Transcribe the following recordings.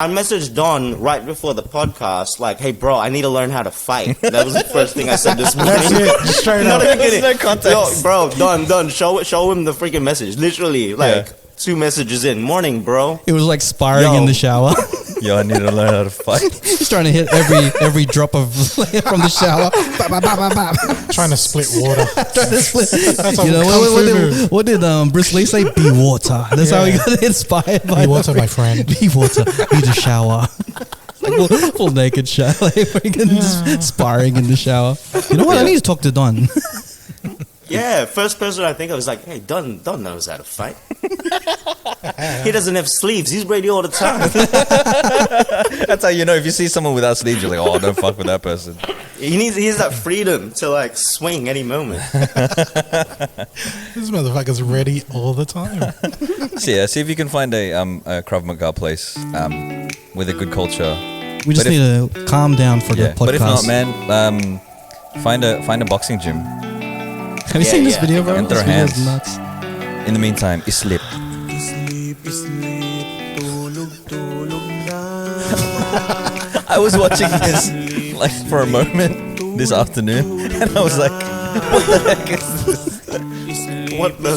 I messaged Don right before the podcast, like, "Hey, bro, I need to learn how to fight." That was the first thing I said this morning. That's it. Just straight up. There's no context. Yo, bro, Don, show him the freaking message. Literally, like 2 messages in. Morning, bro. It was like sparring in the shower. Yo, I need to learn how to fight. He's trying to hit every drop of from the shower. Trying to split water. That's You know what did Bruce Lee say? Be water. That's how he got inspired by. Be water, my friend. Be water. Be the shower. Like full naked shower, like freaking just sparring in the shower. You know what? I need to talk to Don. Yeah, first person I think of was like, "Hey, Don knows how to fight. He doesn't have sleeves. He's ready all the time." That's how you know if you see someone without sleeves, you're like, "Oh, don't fuck with that person." He has that freedom to like swing any moment. This motherfucker's ready all the time. So yeah, see if you can find a Krav Maga place with a good culture. We just need to calm down for the podcast. But if not, man, find a boxing gym. Have you seen this video, bro? And throw This video is hands. nuts. In the meantime, sleep. I was watching this like for a moment this afternoon, and I was like, "What the heck is this?" What the?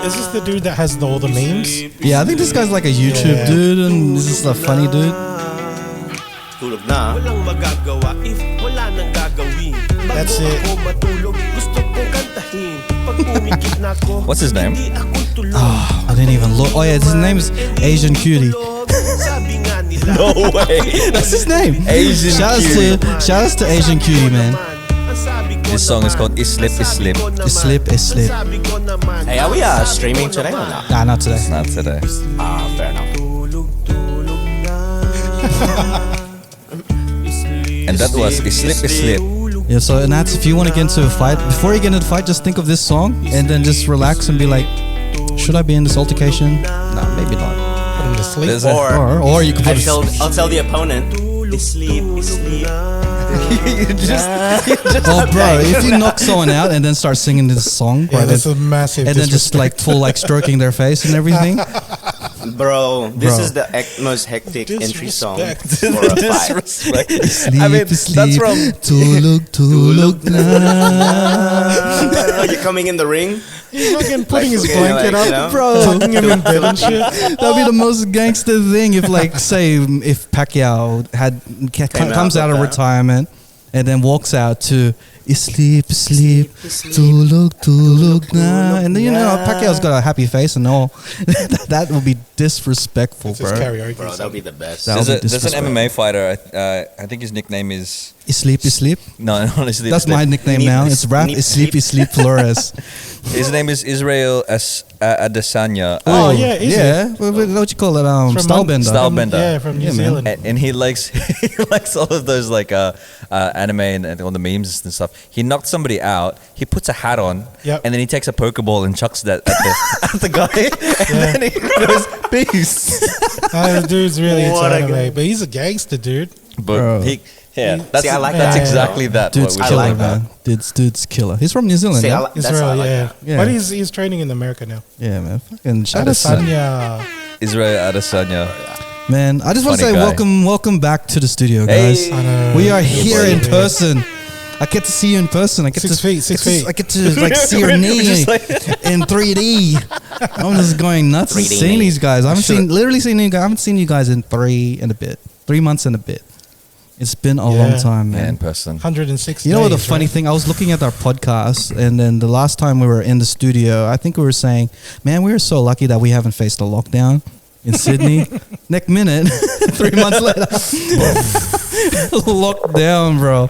Is this the dude that has all the memes? Yeah, I think this guy's like a YouTube dude, and this is a funny dude. Tulog na. That's it. What's his name? Oh, I didn't even look. Oh yeah, his name is Asian Cutie. No way. That's his name. Asian Cutie. Shout outs to Asian Cutie, man. This song is called Islip. Slip. Hey, are we streaming today or not? Nah, not today. Not today. Ah, fair enough. And that was Islip. Yeah, so Nats, if you want to get into a fight, before you get into the fight, just think of this song and then just relax and be like, should I be in this altercation? Nah, maybe not. Put him to sleep. There's Or you can put I'll tell the opponent. Sleep. Oh, bro, if you knock someone out and then start singing this song, Yeah, right, that's a massive and then just like full like stroking their face and everything. Bro, this is the most hectic entry song for a fight. disrespect. Sleep, I mean, sleep, that's from to look now. You're coming in the ring, He's fucking putting his okay, blanket like, up, you know? Bro, tucking him in bed and shit. that'd be the most gangster thing if, like, say, if Pacquiao comes out of retirement and then walks out to sleep, to look now, and then you know Pacquiao's got a happy face and all. That would be disrespectful, It's bro. his karaoke bro. song. That'll be the best. That- There's an MMA fighter. I think his nickname is Sleep. no, honestly. That's my nickname now. It's rap. Sleep Flores. His name is Israel Adesanya. Oh, yeah, is it? yeah. What you call it? From Stylebender. Stylebender. Yeah, from New Yeah, man. Zealand. And he likes all of those like anime and all the memes and stuff. He knocked somebody out. He puts a hat on, Yep. and then he takes a Pokeball and chucks that at the guy, and then he goes peace. The dude's really into What a anime, guy. but he's a gangster, dude. But Bro. that's See, I like that's that. exactly that. Dude's what we killer, like that. man. Dude's killer. He's from New Zealand. See, Yeah, that's Israel, how I like yeah. that. Yeah. But he's training in America now. yeah, man. Fucking shout out to Adesanya. Israel Adesanya. man. I just want to say Funny guy. welcome back to the studio, guys. Hey. I know. We are here in Yeah. person. I get to see you in person. I get 6 to feet, 6 feet. I get to like see your knee just like- in 3D. I'm just going nuts 3D seeing knee. these guys. I haven't seen you guys. I haven't seen you guys in 3 months and a bit. It's been a long time, Yeah, in man. person. 106 You know what the days, funny right? thing? I was looking at our podcast, and then the last time we were in the studio, I think we were saying, "Man, we are so lucky that we haven't faced a lockdown in Sydney." Next minute, 3 months later, lockdown, bro.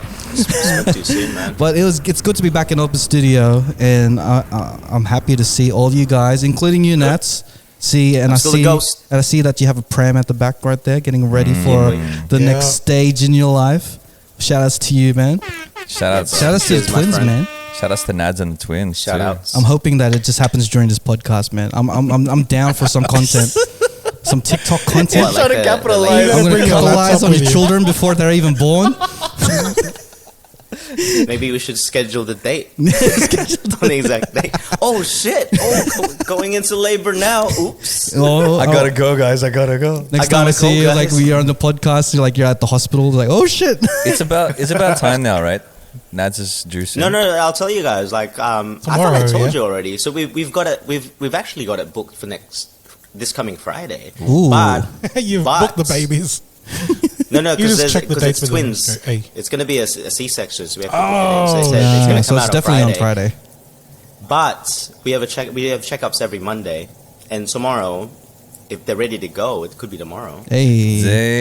Too soon, man. But it's good to be back in open studio, and I'm happy to see all you guys, including you, Nats. I still a ghost. see that you have a pram at the back right there, getting ready for the Yeah. next stage in your life. Shout outs to you, man. Shout outs Shout outs to the Cheers, my twins, friend. man. Shout outs to Nads and the twins. Shout too. outs. I'm hoping that it just happens during this podcast, man. I'm down for some content, some TikTok content. What, like Trying to the- capitalize. You I'm gotta gonna bring your capitalize laptop on with your you. children before they're even born. Maybe we should schedule the date. On the exact date. Oh shit! Oh, going into labor now. Oops. Oh, I gotta go, guys. I gotta go. Next I time I gotta see go, you, like guys. we are on the podcast, you're at the hospital. Like, oh shit! It's about time now, right? Nads is juicing. No, I'll tell you guys. Like, I thought I Tomorrow, told yeah? you already. So we've got it. We've actually got it booked for this coming Friday. Ooh. But You've but- booked the babies. no, You because just check the dates it's with them. twins. Okay, hey. It's going to be a C-section, so we have to book it in. So it's Yeah, going to so come it's out definitely on on Friday. Friday. But we have checkups every Monday, and tomorrow, if they're ready to go, it could be tomorrow. Hey,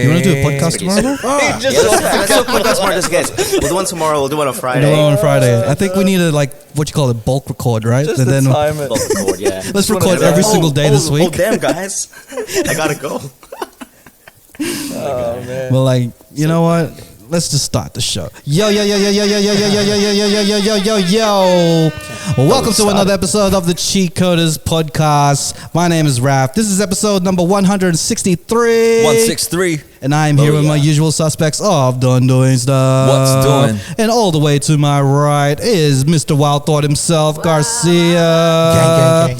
you want to do a podcast Pretty tomorrow? soon. Yeah, let's do a podcast tomorrow, just guys. We'll do one tomorrow. We'll do one on Do Friday. it on Friday. I think we need to what you call it, bulk record, right? Just And the then time it. Bulk record, yeah. let's record every single day this week. Oh, damn, guys. I gotta go. Oh man. Well, like, you know what? Let's just start the show. Yo. Welcome to another episode of the Cheatcoders podcast. My name is Raph. This is episode number 163. 163. And I am here with my usual suspects of doing stuff. What's doing? And all the way to my right is Mr. Wild Thought himself, Garcia.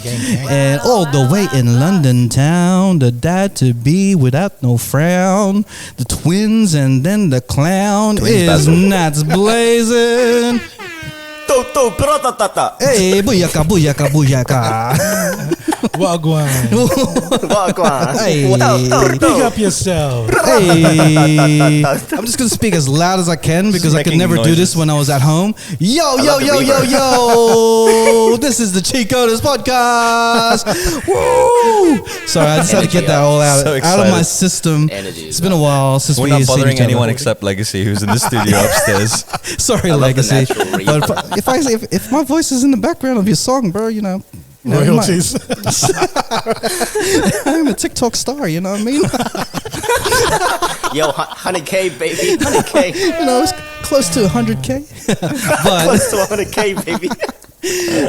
Gang. And all the way in London town, the dad to be without no frown, the twins and then the clown is Nats Blazing. Toto, pratatata. Hey, booyaka. Wagwan. Wagwan. Hey. Pick up yourself. Hey, I'm just gonna speak as loud as I can because I could making never do noises. this when I was at home. Yo. This is the Cheatcoders podcast. Woo! Sorry, I just had to get that all out, So out of my excited. system. Energy It's been a while since We're we've not seen bothering each other. anyone except Legacy, who's in the studio upstairs. Sorry, love the Legacy. natural But if my voice is in the background of your song, bro, you know, you might- Royalties. I'm a TikTok star. You know what I mean? Yo, 100K, baby. 100K. You know, it's close to 100K. But Close to 100K, baby.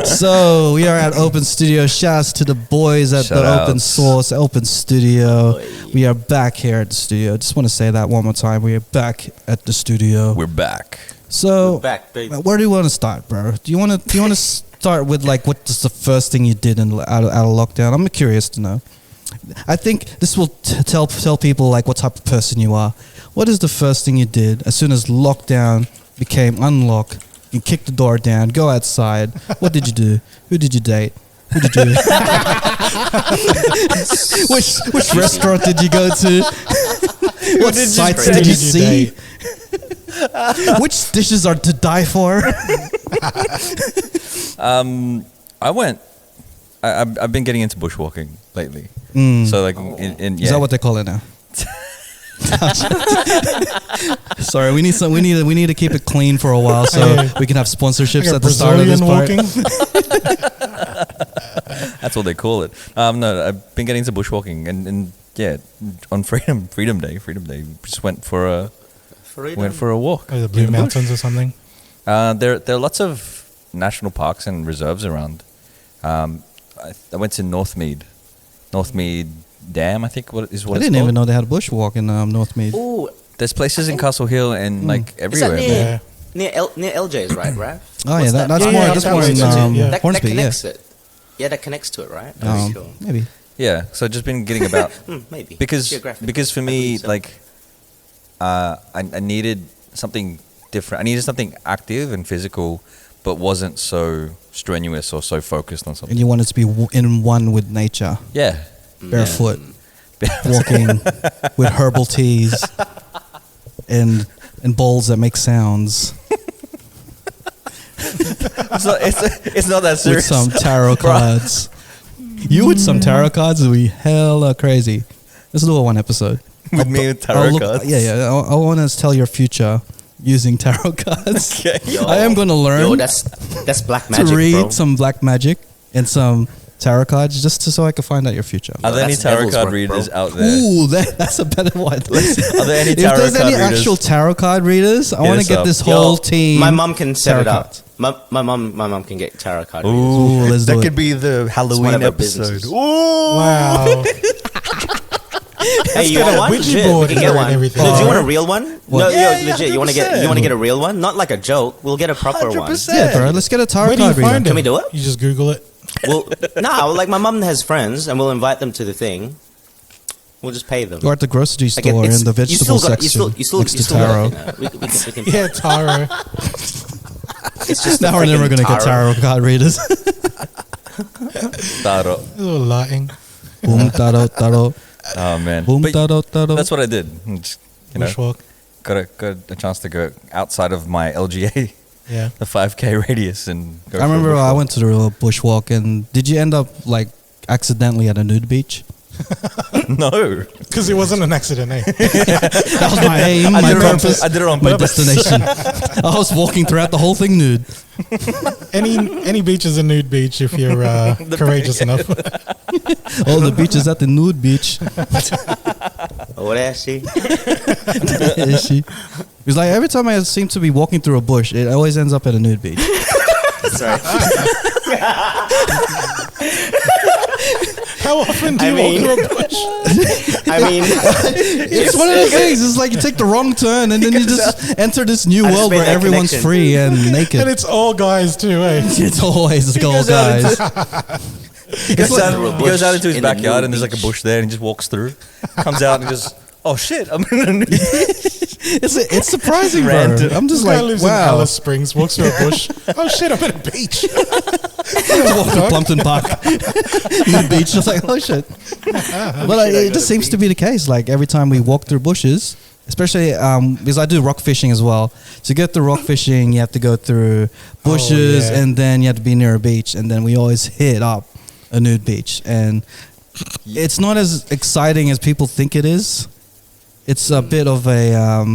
so we are at Open Studio. Shouts to the boys at the Shout Open outs. Source Open Studio. Oi. We are back here at the studio. Just want to say that one more time. We are back at the studio. We're back. So Back, baby. where do you want to start, bro? Do you want to start with like what's the first thing you did out of lockdown? I'm curious to know. I think this will tell people like what type of person you are. What is the first thing you did as soon as lockdown became unlock? You kick the door down, go outside. What did you do? Who did you date? Who did you? which restaurant did you go to? What did you sights date? did you Who did you see? date? Which dishes are to die for? I've been getting into bushwalking lately. So like, Is that what they call it now? Sorry, we need to keep it clean for a while so Yeah. we can have sponsorships Like a at the start of this Brazilian part. walking. That's what they call it. No, I've been getting into bushwalking, and yeah, on Freedom Day, just went for a walk. Oh, the Blue in bush. Mountains or something. There are lots of national parks and reserves around. I went to Northmead Dam, I think what I it's didn't called. even know they had a bushwalk in Northmead. Ooh, There's places in Castle Hill and like is that everywhere. Yeah. near LJ's, right, Raph? Oh yeah, What's that's Yeah, more yeah, that's that more way in too, yeah. That Hornsby, yeah. connects it. Yeah, that connects to it, right? I'm sure. Maybe. Yeah, so just been getting about Maybe. because Geographically, for I me believe so. like I needed something different. I needed something active and physical, but wasn't so strenuous or so focused on something. And you wanted to be in one with nature, Yeah, barefoot, walking with herbal teas and bowls that make sounds it's not that with serious. some tarot cards. You with some tarot cards would be hella crazy. Let's do a one episode. With me with tarot cards. Yeah. I want to tell your future using tarot cards. Okay. Yo, I am going to learn Yo, that's black magic, to read bro. some black magic and some tarot cards just so I can find out your future. Are there any That's tarot devil's card work, readers bro. out there? Ooh, that's a better one. Are there any If tarot there's card any readers? actual tarot card readers, I Hit want us to get up. this Yo, whole team. My mum can set tarot it up. cards. My mum can get tarot card readers. Ooh, let's do that it. could be the one Halloween of our episode. businesses. Ooh. Wow. Hey, you get want a one? Ouija Legit, board we can here get and one. everything. No, do you want a real one? No, Yeah, yo, legit. You want to 100%. get a real one? Not like a joke. We'll get a proper one. 100%. Yeah, bro. Let's get a tarot Where do you card reader. find it? Can we do it? You just Google it. Well, no, like my mum has friends, and we'll invite them to the thing. We'll just pay them. Or at the grocery Like, store it's- in the you still vegetable got- section you still next to got, tarot. you know, we can Yeah, Taro. It's just Now we're never going gonna get tarot card readers. Taro. A little Latin. Boom, tarot, tarot. Oh man. Boom, But tarot, tarot. that's what I did. Just, you know, Bushwalk. got a chance to go outside of my LGA, Yeah. the 5K radius, and go I remember for a I bushwalk. went to the real bushwalk, and did you end up like accidentally at a nude beach? No, Because it wasn't an accident, eh? That was my aim, my compass, I did it on my purpose. destination. I was walking throughout the whole thing nude. Any beach is a nude beach if you're courageous enough. All the beaches at the nude beach. Oh, that's she. Is she? It's like every time I seem to be walking through a bush, it always ends up at a nude beach. Sorry. How often do I you mean- walk through a bush? I mean, It's one of those things. It's like you take the wrong turn and then you just enter this new I just world made where that everyone's connection. free and naked. And it's all guys too, eh? It's always the girl goes out guys. He goes, out, through a he goes out bush into his in the backyard nude and there's like a beach. bush there, and he just walks through, comes out and goes, "Oh shit, I'm in a nude." It's surprising, bro. Random. I'm This just guy like, lives in wow. Alice Springs, walks through a bush. Oh shit, I'm at a beach. Walk to Plumpton Park, nude beach. Just like, oh shit. But it just seems to be the case. Like every time we walk through bushes, especially because I do rock fishing as well. To get through rock fishing, you have to go through bushes, yeah. and then you have to be near a beach, and then we always hit up a nude beach, and it's not as exciting as people think it is. It's a bit of a,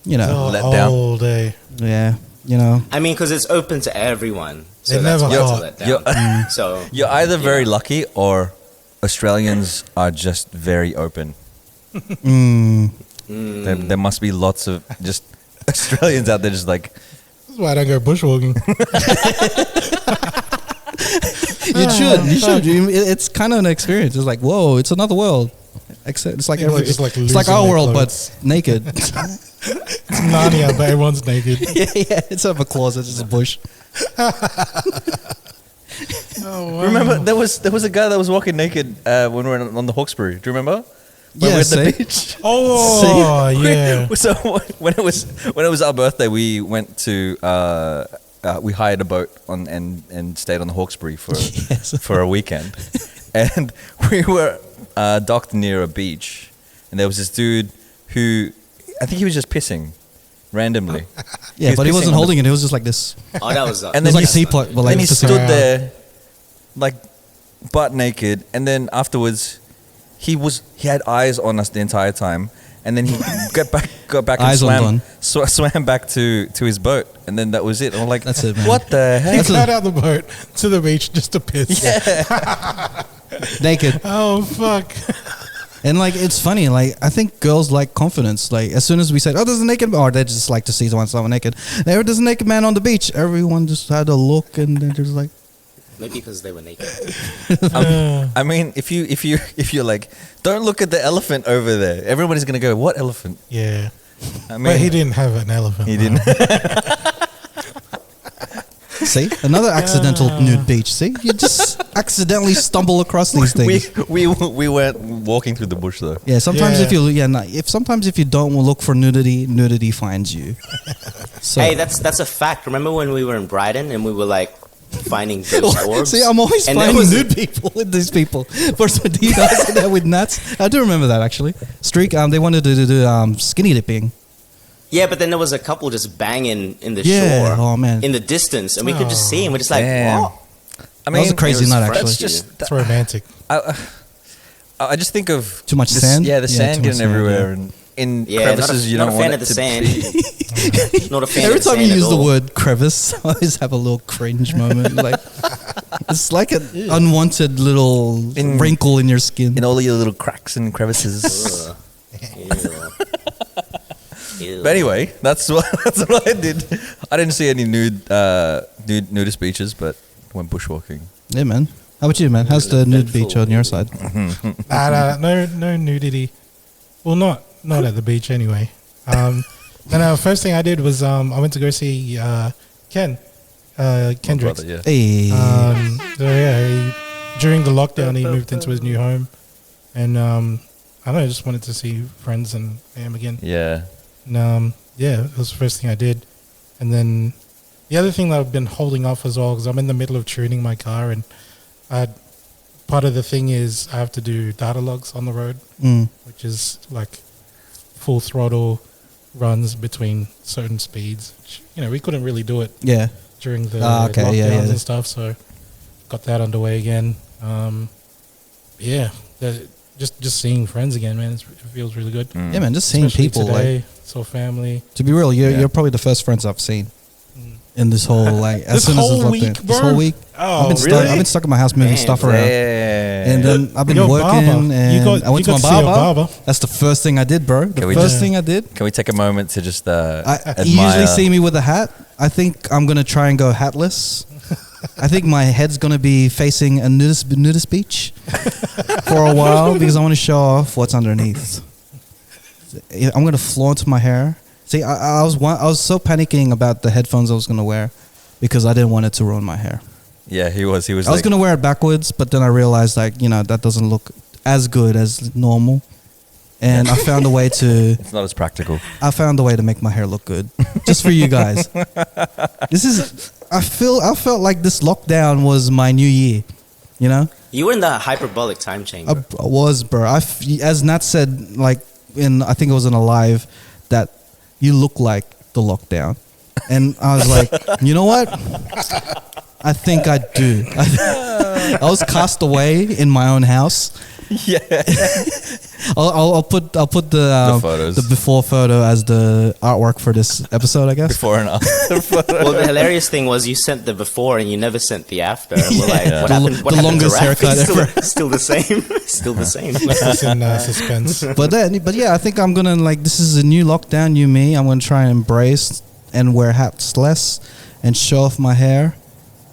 you know, Let down. All day. yeah, you know. I mean, because it's open to everyone. So They that's never why it's thought. let down. You're, So you're either very lucky or Australians are just very open. Mm. There must be lots of just Australians out there just like, This is why I don't go bushwalking. You should. You should. It's kind of an experience. It's like, whoa, it's another world. Except it's like People everyone, just, like, it's like losing our their world, clothes. but naked. It's Narnia, but everyone's naked. yeah, it's of a closet. It's a bush. Oh, wow. remember there was a guy that was walking naked when we were on the Hawkesbury. Do you remember? When we were at the see? beach. Oh, yeah. So when it was our birthday, we went to we hired a boat on and stayed on the Hawkesbury for Yes. for a weekend, and we were docked near a beach, and there was this dude who I think he was just pissing randomly. Yeah, but he pissing wasn't on the- holding it. It was just like this. oh, that was. And It was then like a he- teapot, but like then he just stood around. there, like butt naked, and then afterwards, he had eyes on us the entire time, and then he got back and Eyes on Don. swam back to his boat, and then that was it. And I'm like, That's it, man. What the He heck? got out the boat to the beach just to piss. Naked. Oh, fuck. And like it's funny, like I think girls like confidence. Like as soon as we said, "Oh, there's a naked," or they just like to see someone naked. There's a naked man on the beach. Everyone just had a look, and they're just like, Maybe because they were naked. I mean, if you're like, don't look at the elephant over there. Everybody's gonna go, what elephant? Yeah. I mean, But he didn't have an elephant. He no. didn't. "See, another accidental nude beach. See, you just accidentally stumble across these things." we weren't walking through the bush though. Yeah, sometimes Yeah. if you don't look for nudity finds you. So, Hey, that's a fact. Remember when we were in Brighton and we were like finding ghost orbs? see, I'm always And there finding was- nude people with these people. First, when he does that with Nats, I do remember that actually. Streak, they wanted to do skinny dipping. Yeah, but then there was a couple just banging in the Yeah, shore. oh, man. In the distance, and we could just see him. We're just like, Damn. what? I That was a crazy it was night fresh. actually. That's just It's romantic. I just think of Too much the sand? Yeah, the Yeah, sand too getting much sand, everywhere, and in Yeah, crevices you not don't a fan want of it the to sand. be. Not a fan Every of the time sand you at use the all. word crevice, I always have a little cringe moment. Like it's like an unwanted little In- wrinkle in your skin. In all your little cracks and crevices. Ugh. Ew. Ew. But anyway, that's what I did. I didn't see any nudist beaches, but went bushwalking. Yeah, man. How about you, man? How's the nude beach on your side? No nudity. Well, not at the beach anyway. Then first thing I did was I went to go see Ken Kendricks. Brother, yeah. Hey. So yeah, during the lockdown, he moved into his new home, and I don't know, I just wanted to see friends and him again. Yeah. And yeah, it was the first thing I did. And then the other thing that I've been holding off as well, because I'm in the middle of tuning my car, and part of the thing is I have to do data logs on the road, which is like full throttle runs between certain speeds. Which, we couldn't really do it Yeah. during the lockdowns yeah. and stuff, so got that underway again. Yeah, just seeing friends again, man. It feels really good. Yeah, man. Just seeing Especially people. today, Like, saw family. to be real, you're probably the first friends I've seen in this whole like as This soon as whole it's week, locked in. This bro? whole week. Oh, I've been really? I've been stuck in my house moving Damn, stuff around. And then I've been Your working, barber. and You got- I went you to my got to see your barber. barber. That's the first thing I did, bro. The Can we first just- thing I did. Can we take a moment to just You admire? usually see me with a hat. I think I'm gonna try and go hatless. I think my head's gonna be facing a nudist beach for a while because I want to show off what's underneath. I'm gonna flaunt my hair. See, I was so panicking about the headphones I was gonna wear because I didn't want it to ruin my hair. Yeah, he was. I was Like, gonna wear it backwards, but then I realized that doesn't look as good as normal, and I found a way to. it's not as practical. I found a way to make my hair look good, just for you guys. I felt like this lockdown was my new year, You were in the hyperbolic time chamber. I was, bro. As Nat said, like I think it was in a live, that you look like the lockdown, and I was like, you know what? I think I do. I was cast away in my own house. Yeah. I'll put the photos. the before photo as the artwork for this episode, I guess. Before and after photo. Well, the hilarious thing was you sent the before and you never sent the after. And we're like, Yeah. what The happened? What the happened to longest Raph? haircut He's ever. still the same. Still the same. Left us in suspense. But yeah, I think I'm gonna this is a new lockdown, new me. I'm gonna try and embrace and wear hats less and show off my hair.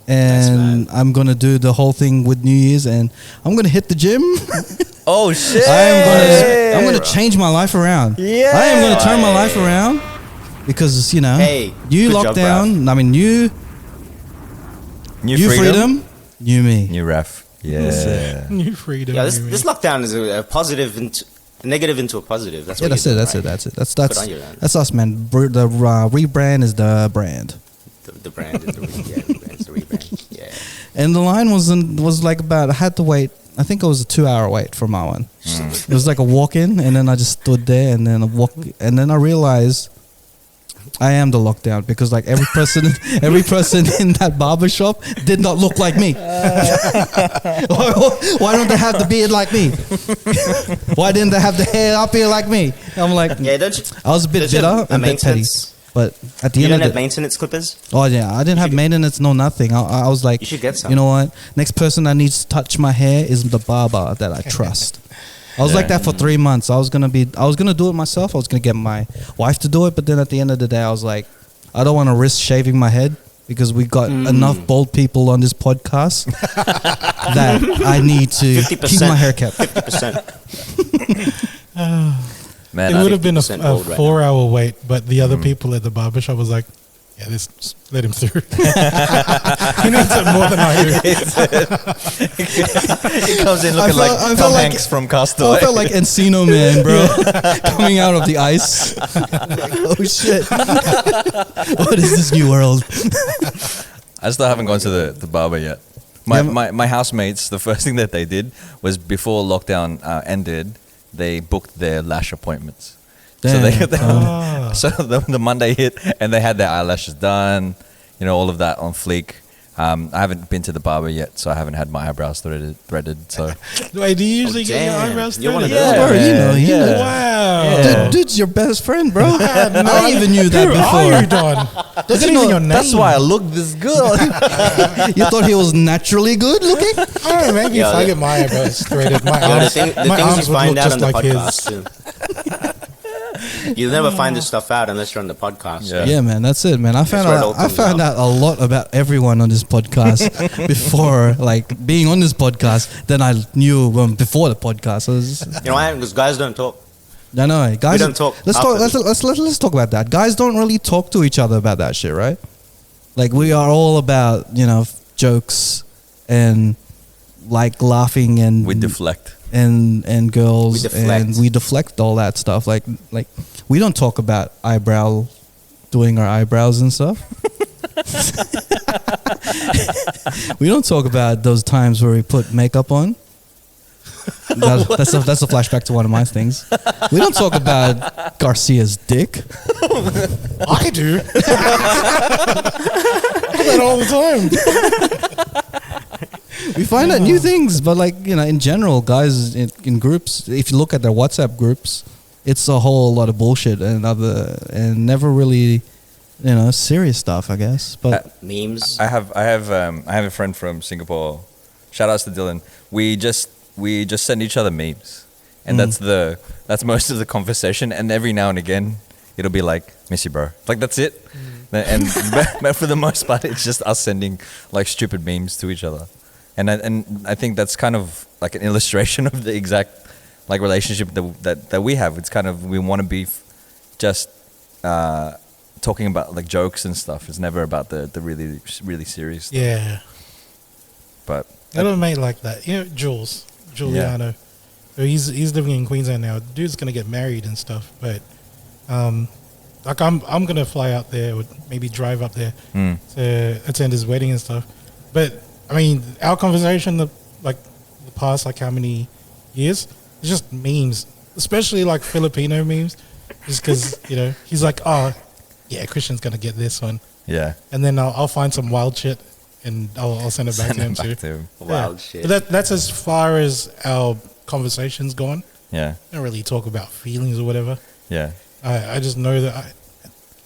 And I'm gonna do the whole thing with New Year's, and I'm gonna hit the gym. Oh shit! I'm gonna change my life around. Yeah. I am gonna turn my life around because Hey, new good job, lockdown. I mean, new freedom, new me. New ref. Yeah. New freedom. Yeah, new this me. lockdown is a positive into a negative into a positive. That's Yeah, what that's you're it. doing, That's right? it. Good on you, man. That's us, man. The rebrand is the brand. The brand is the rebrand. Yeah. And the line was like about. I had to wait. I think it was a 2-hour wait for my one. It was like a walk-in, and then I just stood there, and then I realized I am the lockdown because like every person in that barber shop did not look like me. Why don't they have the beard like me? Why didn't they have the hair up here like me? I'm like, Yeah, don't you? I was a bit don't you bitter have and a bit petty. maintenance? But at the You end don't of have the maintenance clippers? oh yeah, I didn't have maintenance, no nothing. I was like, You should get some. You know what? Next person that needs to touch my hair is the barber that I trust. I was like that for 3 months. I was gonna do it myself. I was gonna get my wife to do it, but then at the end of the day, I was like, I don't want to risk shaving my head because we got enough bald people on this podcast that I need to keep 50%. my hair kept. 50%. Man, It I would have been a 50% old right 4-hour wait, but the other people at the barbershop was like, yeah, just let him through. He needs it more than I do. he comes in looking I like felt Tom like- Hanks from I Castaway. felt like Encino Man, bro, coming out of the ice. Oh shit! What is this new world? I still haven't gone to the barber yet. My housemates, the first thing that they did was before lockdown ended, they booked their lash appointments. So so the Monday hit and they had their eyelashes done, all of that on fleek. I haven't been to the barber yet, so I haven't had my eyebrows threaded. So Wait, do you usually get your damn. eyebrows You're one of threaded? those Bro, you know. Wow. Dude's your best friend, bro. I even knew that Who before. are you, Don? That's not even your name. that's why I look this good. You thought he was naturally good looking? I don't know, maybe if Yeah, I get my eyebrows threaded, my The arms, things my you arms would find look out just on the like his. podcast, too. You'll never find this stuff out unless you're on the podcast. Yeah. Yeah, man, that's it, man. I found where it all comes out a lot about everyone on this podcast before, like being on this podcast. Then I knew before the podcast. So You know why? Because guys don't talk. I know, guys. We don't talk. Let's talk. after Let's talk about that. Guys don't really talk to each other about that shit, right? Like we are all about jokes and like laughing and We deflect. and girls We deflect. and we deflect all that stuff. Like we don't talk about doing our eyebrows and stuff. We don't talk about those times where we put makeup on. That's a flashback to one of my things. We don't talk about Garcia's dick. I do. I do that all the time. We find out new things, but in general, guys in groups, if you look at their WhatsApp groups, it's a whole lot of bullshit and never really, serious stuff, I guess. But memes. I have a friend from Singapore. Shout outs to Dylan. We just send each other memes, and that's most of the conversation. And every now and again, it'll be like, "Miss you, bro." Like that's it. And but for the most part, it's just us sending like stupid memes to each other. And I think that's kind of like an illustration of the exact like relationship that we have. It's kind of we want to be just talking about like jokes and stuff. It's never about the really really serious stuff. Yeah. But I don't mate like that. Giuliano. So he's living in Queensland now. Dude's gonna get married and stuff, but like I'm gonna fly out there or maybe drive up there to attend his wedding and stuff. But I mean, our conversation the past how many years? It's just memes, especially like Filipino memes, just because he's like, oh yeah, Christian's gonna get this one, yeah, and then I'll find some wild shit and I'll send it back to him too. Wild shit. But that's as far as our conversation's gone. Yeah. I don't really talk about feelings or whatever. Yeah. I just know that I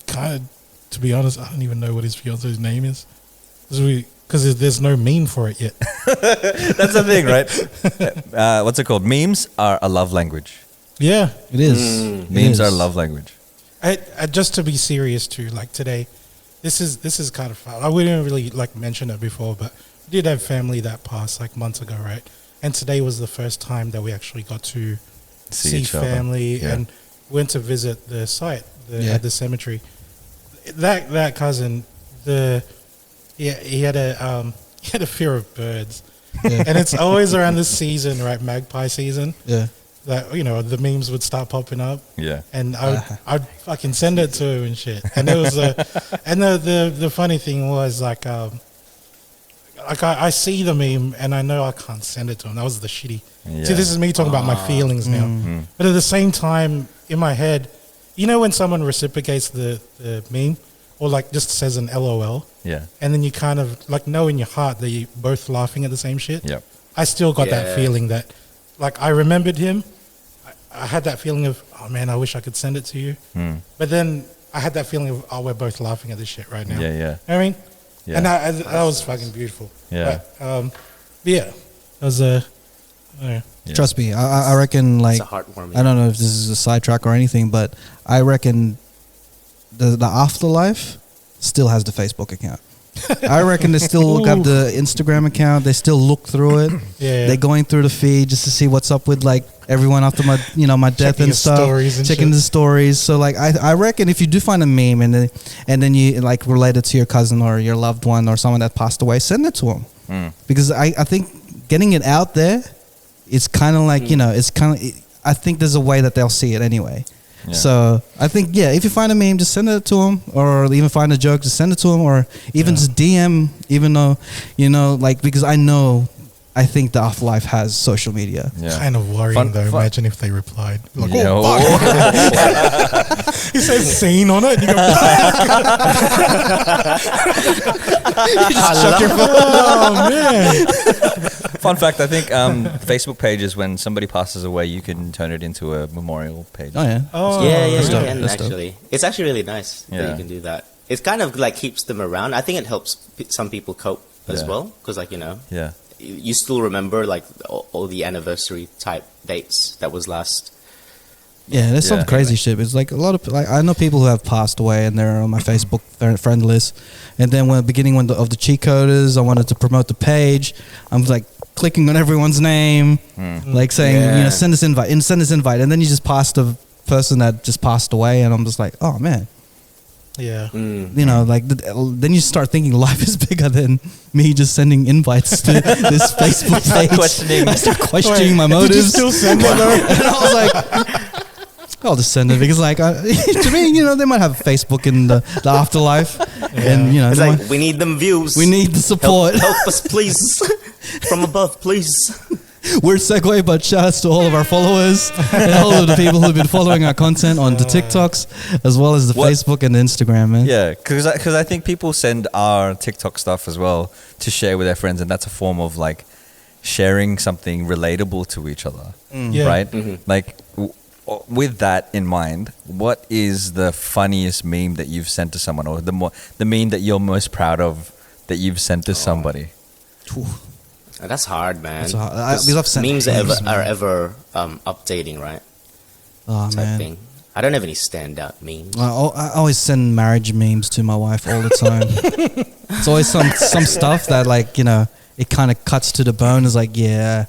kind of, to be honest, I don't even know what his fiance's name is. Because there's no meme for it yet. That's the thing, right? What's it called? Memes are a love language. Yeah, it is. Memes are a love language. Just to be serious too, like today, this is kind of fun. I wouldn't really mention it before, but we did have family that passed months ago, right? And today was the first time that we actually got to see family and went to visit the site at the cemetery. That cousin, he had a fear of birds, and it's always around this season, right? Magpie season. Yeah. That the memes would start popping up. Yeah. And I'd fucking send it to him and shit. And it was and the funny thing was I see the meme and I know I can't send it to him. That was the shitty. Yeah. See, this is me talking about my feelings now. Mm-hmm. But at the same time, in my head, when someone reciprocates the meme or just says an LOL. Yeah. And then you kind of know in your heart that you're both laughing at the same shit. Yep. I still got that feeling that I remembered him. I had that feeling of, oh man, I wish I could send it to you. But then I had that feeling of, oh, we're both laughing at this shit right now. Yeah, yeah. You know what I mean? Yeah. And that was fucking beautiful. Yeah. But it was Trust me, I reckon it's a heartwarming. I don't know if this is a sidetrack or anything, but I reckon the afterlife still has the Facebook account. I reckon they still look up the Instagram account. They still look through it. Yeah. They're going through the feed just to see what's up with everyone after my my death and stuff. Checking the stories. So I reckon if you do find a meme and then you relate it to your cousin or your loved one or someone that passed away, send it to them. Because I think getting it out there, it's kind of it's kind of. I think there's a way that they'll see it anyway. Yeah. So I think if you find a meme, just send it to them, or even find a joke, just send it to them, or even just DM. Even though because I think the afterlife has social media. Yeah. Kind of worrying though. Imagine if they replied. He says "scene" on it. And you go, you just shut your phone. Oh man. Fun fact, I think Facebook pages, when somebody passes away, you can turn it into a memorial page. Oh, yeah. Oh, yeah, you can, actually. It's actually really nice that you can do that. It kind of keeps them around. I think it helps some people cope as well, because you still remember all the anniversary type dates that was last. Yeah, there's some crazy shit. It's a lot of I know people who have passed away and they're on my Facebook friend list. And then when the beginning of the Cheatcoders, I wanted to promote the page. I'm clicking on everyone's name, saying send this invite, and then you just pass the person that just passed away, and I'm just like, oh man. Yeah. You know, like then you start thinking life is bigger than me just sending invites to this Facebook page. Questioning. I start questioning my motives. Did you still send it? And I was like, I'll just send it because, like, to me, you know, they might have Facebook in the afterlife, and you know, it's like we need them views. We need the support. Help us, please, from above, please. Weird segue, but shouts to all of our followers and all of the people who've been following our content on the TikToks as well as the Facebook and the Instagram, man. Yeah, because I think people send our TikTok stuff as well to share with their friends, and that's a form of like sharing something relatable to each other, right? Like with that in mind, what is the funniest meme that you've sent to someone, or the meme that you're most proud of that you've sent to somebody? That's hard, man. That's hard. Memes are ever updating, right? Oh, man. Thing. I don't have any standout memes. I always send marriage memes to my wife all the time. It's always some stuff that, like, you know, it kind of cuts to the bone. It's like, yeah,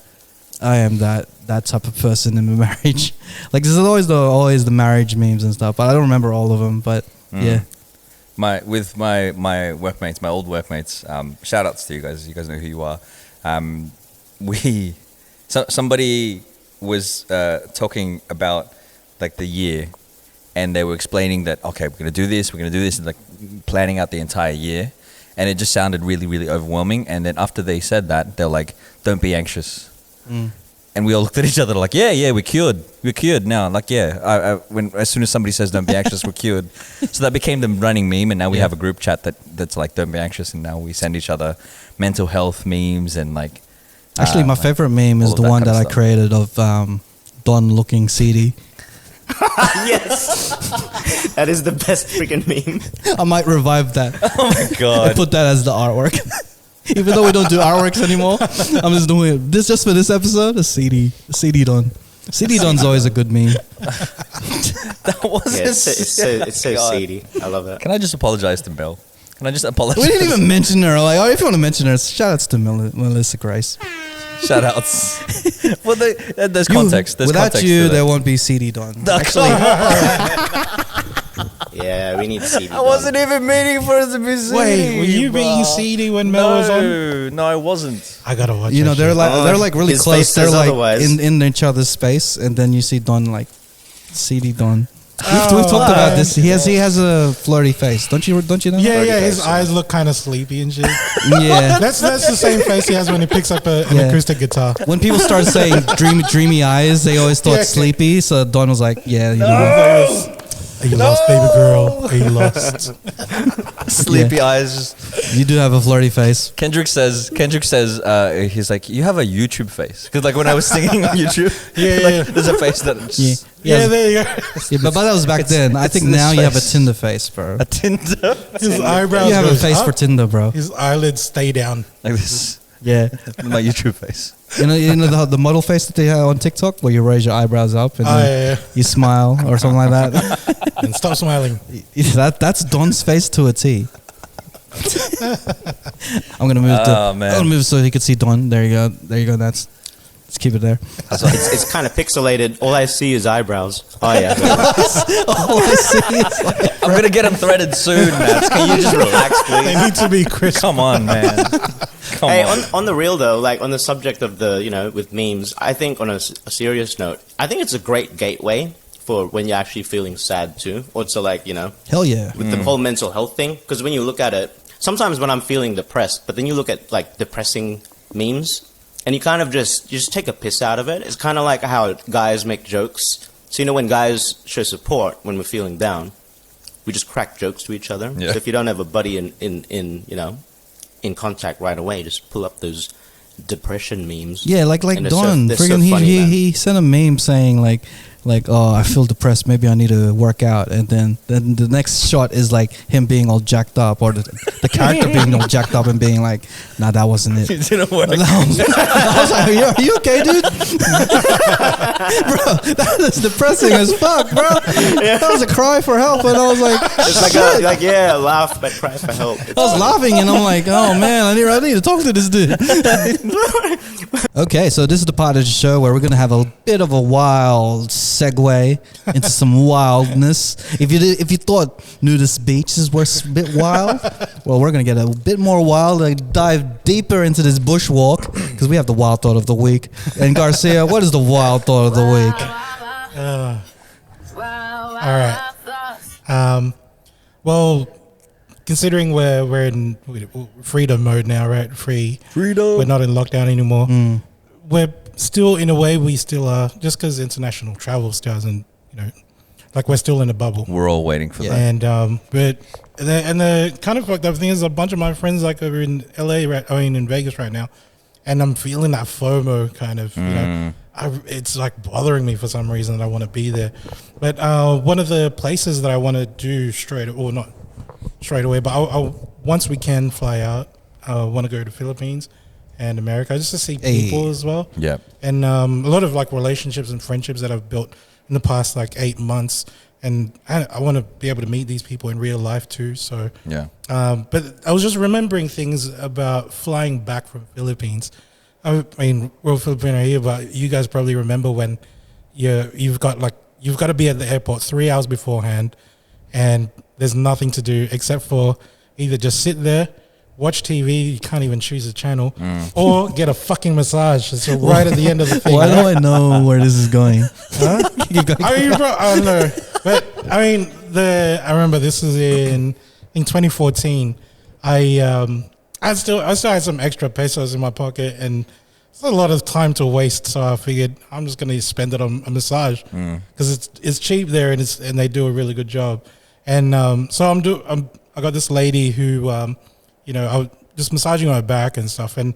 I am that type of person in my marriage. Like, there's always the marriage memes and stuff, but I don't remember all of them. But yeah. My workmates, my old workmates, shout outs to you guys. You guys know who you are. Somebody was talking about like the year, and they were explaining that, okay, we're gonna do this, and like planning out the entire year, and it just sounded really, really overwhelming. And then after they said that, they're like, "Don't be anxious." And we all looked at each other like, yeah, we're cured now. Like, yeah, as soon as somebody says don't be anxious, we're cured. So that became the running meme, and now we have a group chat that's like don't be anxious, and now we send each other mental health memes and like. Actually, my favorite meme is the one that I created of Don looking seedy. Yes, that is the best freaking meme. I might revive that. Oh my god! I put that as the artwork. Even though we don't do artworks anymore, I'm just doing it. This just for this episode. A CD Don. CD Don's always a good meme. That wasn't. Yeah, it's so seedy. I love it. Can I just apologize to Mel? Can I just apologize? We didn't even mention her. Like, oh, if you want to mention her, shout outs to Melissa Grace. Shout outs. Well, there's context. Without context you, there won't be CD Don. Actually. Yeah, we need CD. I wasn't even meaning for it to be CD. Wait, were you being CD when Mel was on? No, I wasn't. I gotta watch. You know, they're like really close. They're like otherwise. in each other's space, and then you see Don like CD Don. We've talked about this. He has a flirty face. Don't you know? Yeah. His eyes look kind of sleepy and shit. Yeah, that's the same face he has when he picks up an acoustic guitar. When people start saying dreamy eyes, they always thought sleepy. So Don was like, yeah, you know. Are you lost, baby girl? Are you lost? Sleepy eyes. You do have a flirty face. Kendrick says, he's like, you have a YouTube face. Because like when I was singing on YouTube, there's a face that just... Yeah, there you go. Yeah, but that was back then. I think now you have a Tinder face, bro. A Tinder? His eyebrows You have a face up. for Tinder, bro. His eyelids stay down. Like this. Yeah. My YouTube face. You know the model face that they have on TikTok where you raise your eyebrows up and you smile or something like that. And stop smiling. That's Don's face to a T. I'm gonna move. I'm gonna move so he could see Don. There you go. Let's keep it there. It's kind of pixelated. All I see is eyebrows. Oh yeah. All I see is I'm gonna get them threaded soon, Matt. Can you just relax, please? They need to be crisp. Come on, man. On the real though, like on the subject of with memes, I think on a serious note, I think it's a great gateway for when you're actually feeling sad too, or to hell yeah, with the whole mental health thing. Because when you look at it, sometimes when I'm feeling depressed, but then you look at like depressing memes, and you kind of just take a piss out of it. It's kind of like how guys make jokes. So when guys show support when we're feeling down, we just crack jokes to each other. Yeah. So if you don't have a buddy in contact right away, just pull up those depression memes. Yeah, like Don. Friggin' he sent a meme saying like, oh, I feel depressed, maybe I need to work out, and then the next shot is like him being all jacked up, or the character being all jacked up and being like, nah, that wasn't it. It didn't work. I was like, are you okay, dude? Bro, that is depressing as fuck, bro. That was a cry for help, and I was like, it's like laugh but cry for help. I was laughing, and I'm like, oh man, I need to talk to this dude. Okay, so this is the part of the show where we're gonna have a bit of a wild segue into some wildness. If you thought Nudist beaches were a bit wild, well, we're gonna get a bit more wild and dive deeper into this bushwalk because we have the wild thought of the week. And Garcia, what is the wild thought of the week? All right. Well, considering we're in freedom mode now, right? Freedom. We're not in lockdown anymore. We're still, in a way, we still are, just because international travel still hasn't, like we're still in a bubble. We're all waiting for that. And the kind of fucked up thing is a bunch of my friends like over in LA, in Vegas right now, and I'm feeling that FOMO kind of, it's like bothering me for some reason that I want to be there. But one of the places that I want to do not straight away, but I'll once we can fly out, I want to go to Philippines and America just to see people as well. Yeah. And a lot of like relationships and friendships that I've built in the past like 8 months, and I want to be able to meet these people in real life too. So yeah. But I was just remembering things about flying back from Philippines. I mean, we're Filipino here, but you guys probably remember when you've got to be at the airport 3 hours beforehand, and there's nothing to do except for either just sit there, watch TV, you can't even choose a channel, or get a fucking massage. It's right at the end of the thing. Why do I know where this is going? Huh? I don't know. But I mean, I remember this was in 2014. I still had some extra pesos in my pocket, and it's a lot of time to waste. So I figured I'm just going to spend it on a massage because it's cheap there, and they do a really good job. And so I got this lady who, I was just massaging my back and stuff. And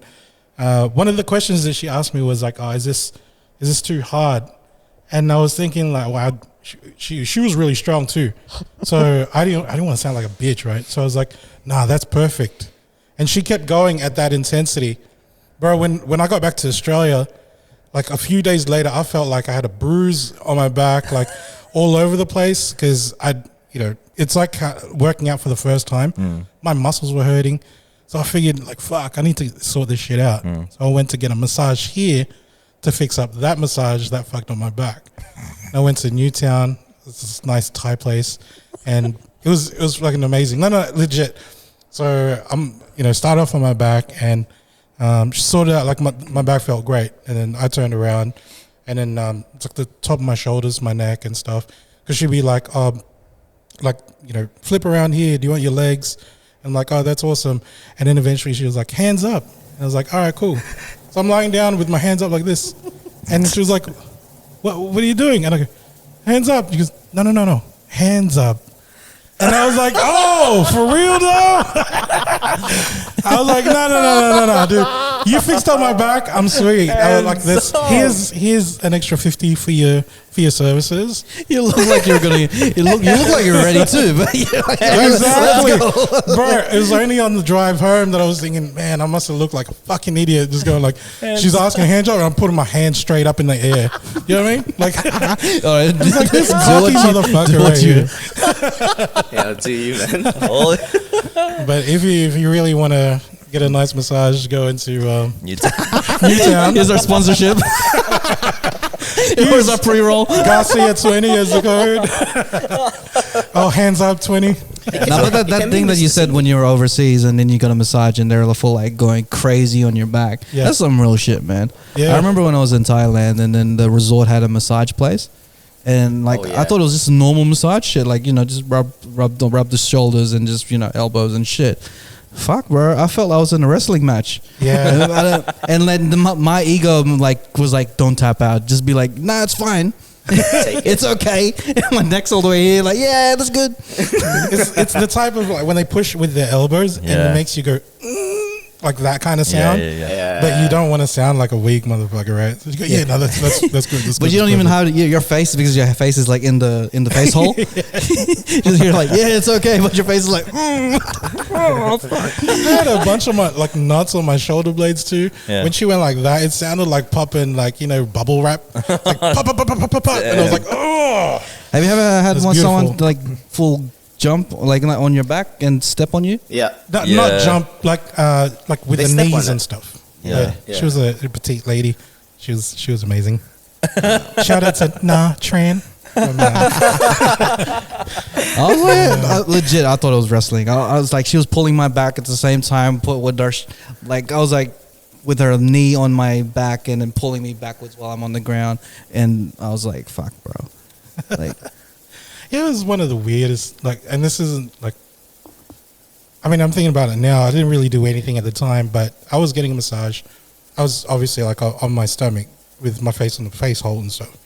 one of the questions that she asked me was like, "Oh, is this too hard?" And I was thinking like, wow, she was really strong too. So I didn't want to sound like a bitch, right? So I was like, "Nah, that's perfect." And she kept going at that intensity. Bro, when I got back to Australia, like a few days later, I felt like I had a bruise on my back, like all over the place, because it's like working out for the first time. My muscles were hurting. So I figured, like, fuck, I need to sort this shit out. So I went to get a massage here to fix up that massage that fucked up my back. I went to Newtown. It's this nice Thai place. And it was fucking amazing. No, legit. So I'm, started off on my back, and she sorted out, like my back felt great. And then I turned around, and then it's like the top of my shoulders, my neck and stuff. Because she'd be like, flip around here. Do you want your legs? And I'm like, oh, that's awesome. And then eventually she was like, hands up. And I was like, all right, cool. So I'm lying down with my hands up like this. And she was like, what are you doing? And I go, hands up. She goes, no, hands up. And I was like, oh, for real though? I was like, no, dude. You fixed up my back. I'm sweet. I was like, here's an extra 50 for your services. You look like you're gonna. You look like you're ready too. But exactly, bro. It was only on the drive home that I was thinking, man, I must have looked like a fucking idiot. Just going like, she's asking hand job, and I'm putting my hand straight up in the air. You know what I mean? Like, it's like this cocky motherfucker right here. Yeah, I'll do you, man. But if you really want to get a nice massage, go into Newtown. Here's our sponsorship. Here's our pre-roll. Garcia 20 as the code. Oh, hands up 20. Now, but that thing that you said when you were overseas and then you got a massage and they're full like going crazy on your back. Yeah. That's some real shit, man. Yeah. I remember when I was in Thailand and then the resort had a massage place. And I thought it was just a normal massage shit, like just rub the shoulders and just elbows and shit. Fuck, bro! I felt I was in a wrestling match. Yeah, and then my ego was like, don't tap out. Just be like, nah, it's fine. It's okay. And my neck's all the way here. Like, yeah, that's good. It's the type of when they push with their elbows and it makes you go. Like that kind of sound, but you don't want to sound like a weak motherfucker, right? So you go, no, that's good. But you don't even have your face because your face is like in the face hole. You're like, yeah, it's okay, but your face is like. I had a bunch of my knots on my shoulder blades too. Yeah. When she went like that, it sounded like popping bubble wrap, like pop, and I was like, oh. Have you ever had someone full jump on your back and step on you? Yeah. Not jump like with the knees and stuff. Yeah. She was a petite lady. She was amazing. Shout out to Tran. Legit, I thought it was wrestling. I was like, she was pulling my back at the same time. I was like with her knee on my back and then pulling me backwards while I'm on the ground. And I was like, fuck, bro. Like, yeah, it was one of the weirdest. Like, and this isn't like. I mean, I'm thinking about it now. I didn't really do anything at the time, but I was getting a massage. I was obviously like on my stomach with my face on the face hole and stuff.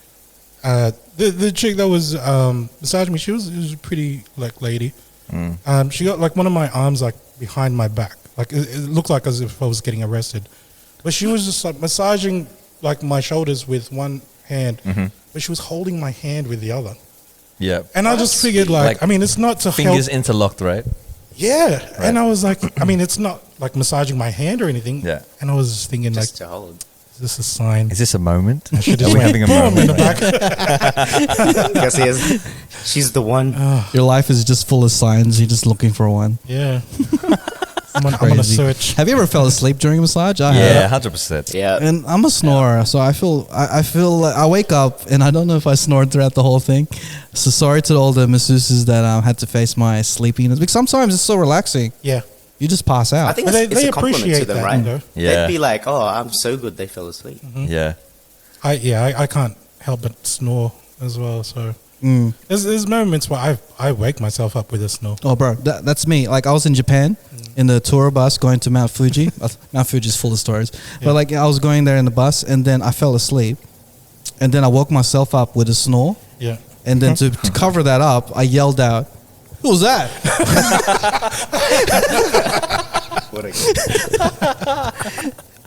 The chick that was massaging me, she was a pretty like lady. She got like one of my arms like behind my back, like it looked like as if I was getting arrested. But she was just like massaging like my shoulders with one hand, but she was holding my hand with the other. Yeah, and I just figured like I mean, it's not to fingers help. Interlocked, right? Yeah, right. And I was like, I mean, it's not like massaging my hand or anything. Yeah, and I was just thinking just like, to hold. Is this a sign? Is this a moment? Are we having a moment? In the back? She's the one. Your life is just full of signs. You're just looking for one. Yeah. I'm on a search. Have you ever fell asleep during a massage? Yeah, 100%. Yeah. And I'm a snorer, so I feel like I wake up and I don't know if I snored throughout the whole thing. So sorry to all the masseuses that had to face my sleepiness, because sometimes it's so relaxing. Yeah. You just pass out. I think it's a compliment to them, right? Yeah. They'd be like, "Oh, I'm so good they fell asleep." Yeah. I can't help but snore as well. So there's moments where I wake myself up with a snore. Oh, bro, that's me. Like I was in Japan in the tour bus going to Mount Fuji. Mount Fuji is full of stories, but like I was going there in the bus and then I fell asleep, and then I woke myself up with a snore. Yeah. And then to cover that up, I yelled out, "Who was that?"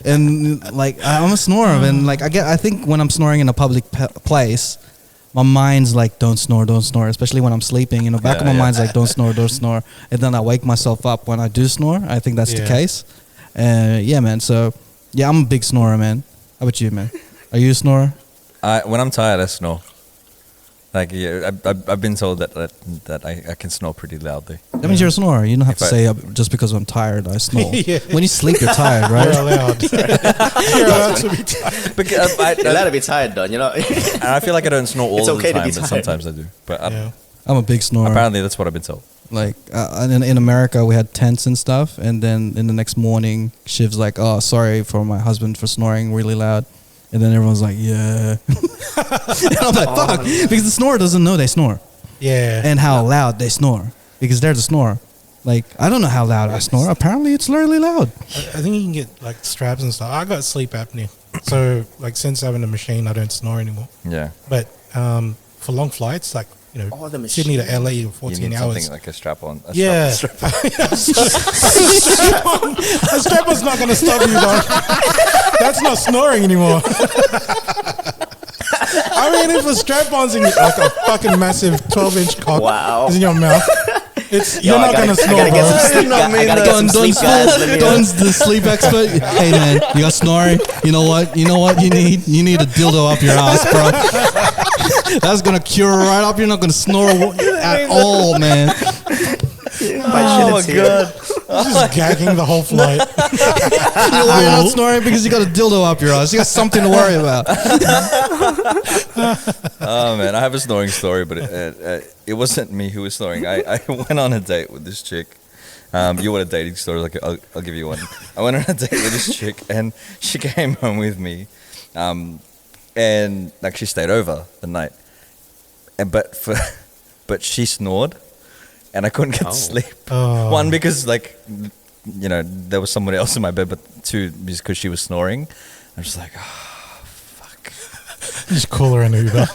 And like I'm a snorer, and like I think when I'm snoring in a public place, my mind's like, don't snore, especially when I'm sleeping. You know, back of my mind's like, don't snore, and then I wake myself up when I do snore. I think that's the case. Yeah, man. So yeah, I'm a big snorer, man. How about you, man? Are you a snorer? When I'm tired, I snore. Like, yeah, I've been told that I can snore pretty loudly. That means you're a snorer. You don't have to say just because I'm tired I snore. When you sleep, you're tired, right? You're allowed. You're allowed to be tired. Because you're allowed to be tired, Don. You know. And I feel like I don't snore all the okay time, but sometimes I do. But I'm a big snorer. Apparently, that's what I've been told. Like in America, we had tents and stuff, and then in the next morning, Shiv's like, "Oh, sorry for my husband for snoring really loud." And then everyone's like, yeah. And I'm like, fuck. Because the snorer doesn't know they snore. Yeah. And how loud they snore. Because they're the snorer. Like, I don't know how loud I snore. Apparently, it's really loud. I think you can get, like, straps and stuff. I got sleep apnea. So, like, since having a machine, I don't snore anymore. Yeah. But for long flights, like, you know, Sydney to LA in 14 you need hours. Something like a strap-on. A strap-on's not going to stop you, dog. That's not snoring anymore. I mean, if a strap-on's in like a fucking massive 12-inch cock is in your mouth, you're not going to snore, bro. Don's the sleep expert. Hey, man, you got snoring? You know what you need? You need a dildo up your ass, bro. That's going to cure right up. You're not going to snore at all, man. Oh, my God. Just gagging the whole flight. You know why you're not snoring? Because you got a dildo up your ass. You got something to worry about. Oh, man. I have a snoring story, but it wasn't me who was snoring. I went on a date with this chick. You want a dating story? Like, I'll give you one. I went on a date with this chick, and she came home with me. And like she stayed over the night. But she snored. And I couldn't get to sleep. Oh. One, because like, you know, there was somebody else in my bed, but two, because she was snoring. I'm just like, oh, fuck. Just call her an Uber.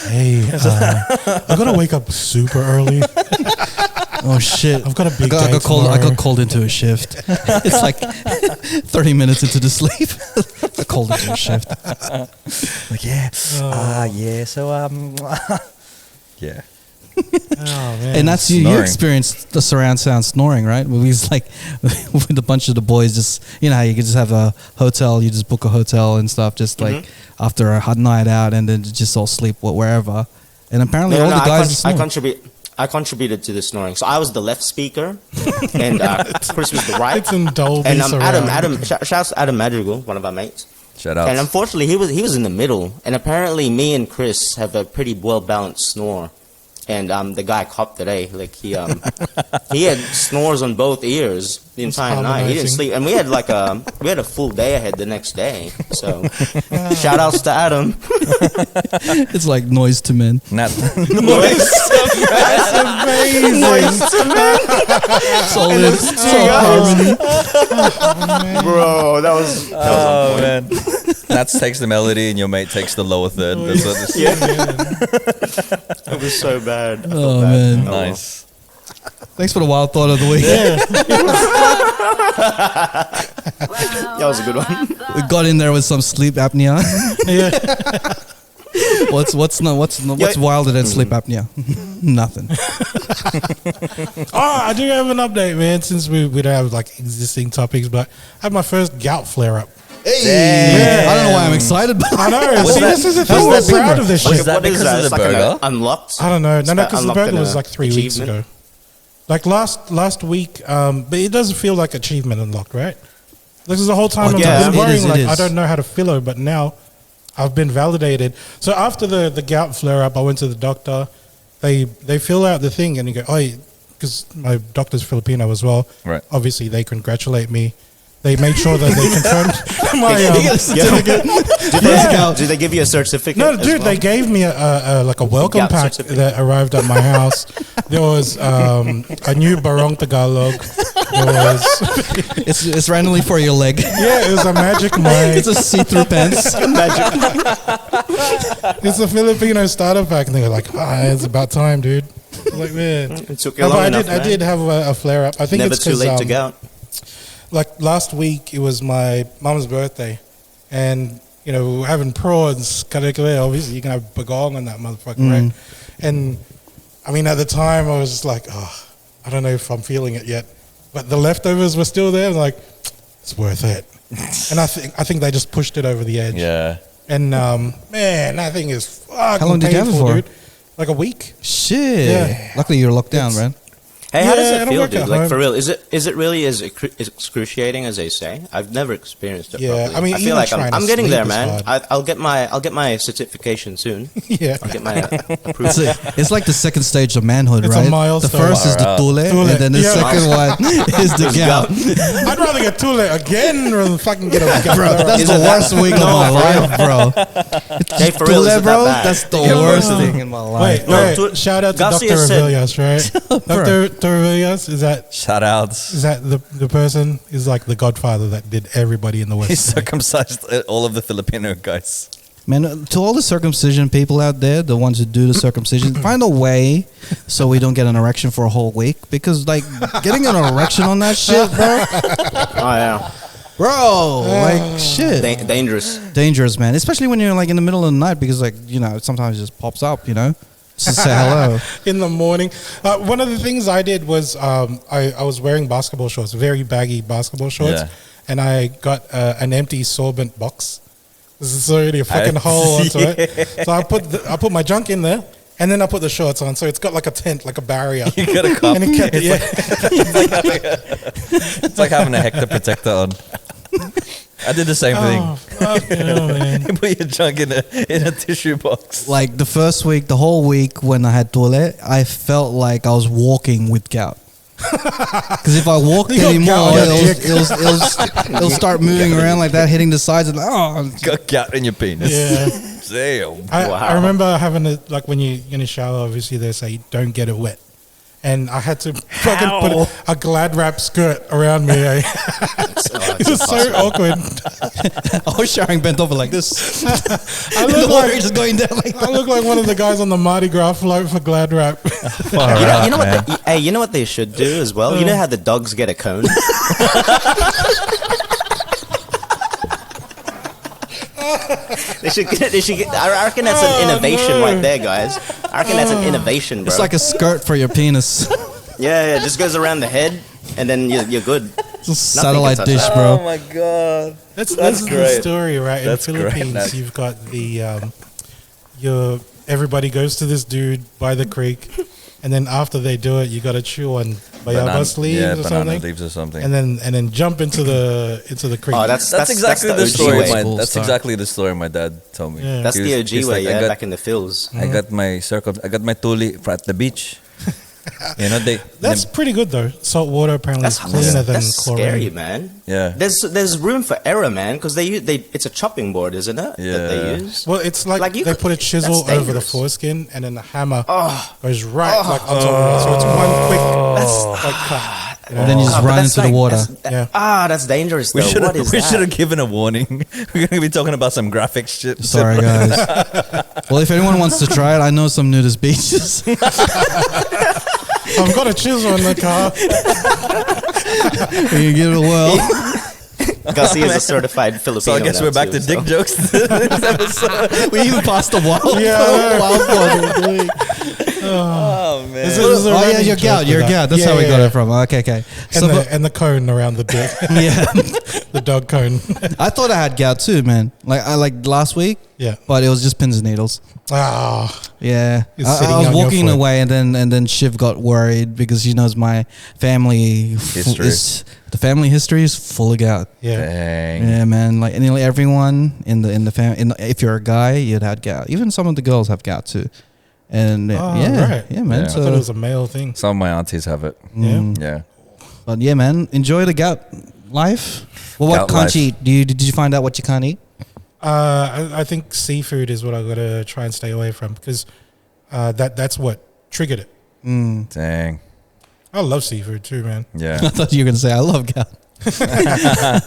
Hey, I gotta wake up super early. Oh shit! I've got a big I got called into a shift. It's like 30 minutes into the sleep. I called into a shift. Like yeah, yeah. So yeah. Oh, man. And that's you experienced the surround sound snoring, right? We was like with a bunch of the boys, just you know how you could just have a hotel, you just book a hotel and stuff, just like after a hot night out, and then just all sleep wherever. And apparently all the guys. I contribute. I contributed to the snoring. So I was the left speaker, and Chris was the right. It's in Dolby and surround. shouts to Adam Madrigal, one of our mates. Shout out. And unfortunately, he was in the middle. And apparently, me and Chris have a pretty well balanced snore. And the guy copped today, like he had snores on both ears the entire night. He didn't sleep, and we had a full day ahead the next day. So, shout outs to Adam. It's like noise to men. Noise. That's amazing. Noise to men. Solid harmony. Bro, that was Oh man, Nats takes the melody and your mate takes the lower third. That's what this it was so bad. I felt Oh bad. man, nice. thanks for the wild thought of the week. That was a good one. We got in there with some sleep apnea. Yeah. What's wilder than sleep apnea? Nothing. Oh, I do have an update, man. Since we don't have like existing topics, but I had my first gout flare up. Hey, I don't know why I'm excited, but I know. Was See, that- this is the was thing. that We're proud big, of this was shit. that What is because that? of It's the like burger? unlocked. I don't know. No, It's because the unlocked burger in was a like 3 weeks achievement. ago. Like last week, but it doesn't feel like achievement unlocked, right? This is the whole time yeah. I've been It worrying, is, like it I is. don't know how to filo, but now I've been validated. So after the gout flare up, I went to the doctor. They fill out the thing and you go, oh, because my doctor's Filipino as well. Right. Obviously, they congratulate me. They make sure that they confirmed my. Did they give you a certificate? No, as dude, well? they gave me a welcome Gout pack certificate. that arrived at my house. There was a new Barong Tagalog. There was it's randomly for your leg. it was a magic mic. It's a see-through pants. It's a Filipino starter pack, and they were like, it's about time, dude. I'm like, man. It took you No, but long I enough, did. I man. did have a flare up. I think Never it's too 'cause, late to gout. like last week, it was my mum's birthday, and we were having prawns. Obviously, you can have bagong on that motherfucker, right? And I mean, at the time, I was just like, I don't know if I'm feeling it yet, but the leftovers were still there. I'm like, it's worth it, and I think they just pushed it over the edge. Yeah. And man, that thing is fucking How long did you have it painful, for? dude. Like a week. Shit. Yeah. Luckily you're locked down, man. Hey, how Yeah, does I it don't feel, work dude? at Like home. for real, is it really as excruciating as they say? I've never experienced it. Yeah, properly. I mean, I feel even like trying to I'm getting sleep there, is man. hard. I'll get my certification soon. Yeah. I'll get my It's, approval. it's like the second stage of manhood, It's a right? milestone. The first is the tule, Tule. and then the Yeah. second one is the gout. I'd rather get Tule again rather than fucking get a Bro, that's Is the it that- worst week of my life, bro. Hey, for real, is Tule, it bro, that bad? that's the Yeah, worst bro. thing in my life. Wait, No, shout out to Garcia Dr. said- Avillas, right? Dr. Avillas, is Shout outs. that the person is like the godfather that did everybody in the He West? circumcised all of the Filipino guys. Man, to all the circumcision people out there, the ones who do the circumcision, find a way so we don't get an erection for a whole week. Because, like, getting an erection on that shit, bro, Oh yeah, like, shit. dangerous. Dangerous, man. Especially when you're, like, in the middle of the night because, like, sometimes it just pops up, Just to say hello. In the morning. One of the things I did was I was wearing basketball shorts, very baggy basketball shorts, Yeah. and I got an empty sorbent box. This is already a fucking hole onto it. So I put my junk in there, and then I put the shorts on. So it's got like a tent, like a barrier. You got a cup. And it kept it, yeah. It's like having a hector protector on. I did the same thing. Fucking hell, man. You put your junk in a tissue box. Like, the first week, the whole week when I had toilet, I felt like I was walking with gout. Because if I walked You got anymore, gout on your it'll start moving around like that, hitting the sides, and Got gout in your penis. Yeah. Damn. I remember having it, like when you're in a shower, obviously they say don't get it wet. And I had to fucking put a Glad wrap skirt around me. Eh? It was so awkward. I was showering bent over like this. I the look water like just going down like I look like one of the guys on the Mardi Gras float for Glad wrap. You know what? You know what they should do as well. You know how the dogs get a cone. They should get. I reckon that's an innovation right there, guys. I reckon that's an innovation, bro. It's like a skirt for your penis. yeah, just goes around the head, and then you're good. It's a satellite can touch dish, that. bro. Oh my god. That's great. the story, right? That's in great, Philippines, Nat. you've got the everybody goes to this dude by the creek. and then after they do it, you got to chew on bayabas leaves or banana something. leaves or something. And then jump into the creek. Oh, that's exactly the the OG story. way. That's exactly the story my dad told me. Yeah. That's the OG way, like, back in the fields. I got my circle. I got my tuli at the beach. You know, That's pretty good though. Salt water apparently is cleaner than that's chlorine. scary, man. Yeah. There's room for error, man, because it's a chopping board, isn't it? Yeah. That they use. Well, it's like they put a chisel that's over the dangerous. foreskin, and then the hammer goes right like on top of it. So it's one quick like cut. And then you just but run that's into the water. That's dangerous. Though. What is we that? should have given a warning. We're going to be talking about some graphic shit. Sorry, guys. Well, if anyone wants to try it, I know some nudist beaches. I've got a chisel in the car. You can give it a whirl. Garcia is a certified Filipino. So I guess now we're back too, to dick jokes. We even passed the wild. Yeah. Oh man. Oh yeah, your gout. Your gout. That's how we got it from. Okay. So, And the cone around the dick. yeah, The dog cone. I thought I had gout too, man. Like last week. Yeah. But it was just pins and needles. Ah. Yeah, It's I sitting was on your walking foot. away, and then Shiv got worried because she knows my family History. the family history is full of gout. Yeah. Dang. Yeah, man. Like nearly everyone in the family. If you're a guy, you'd had gout. Even some of the girls have gout too. And Oh, yeah, right. yeah, man. Yeah. I thought it was a male thing. Some of my aunties have it. Mm. Yeah. But yeah, man, enjoy the gout life. Well, what Gout can't life. you eat? Did you find out what you can't eat? I think seafood is what I got to try and stay away from because that's what triggered it. Dang. I love seafood too, man. I Yeah. thought you were gonna say I love gout.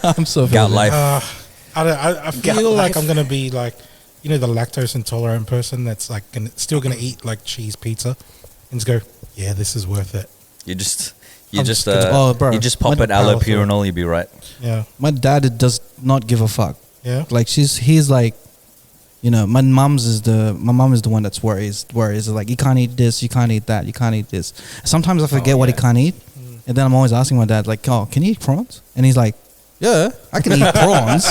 I'm so Gout Filipino. life. I feel Gout like life. I'm gonna be like, the lactose intolerant person that's like still gonna eat like cheese pizza and just go, yeah, this is worth it. You just Oh, bro. you just pop When it the power through. allopurinol, you'll be right. Yeah, My dad does not give a fuck. yeah. Like he's like, my mum is the one that's worries. Like, you can't eat this, you can't eat that, you can't eat this. Sometimes I forget what he can't eat, and then I'm always asking my dad like, oh, can you eat prawns? And he's like, yeah, I can eat prawns.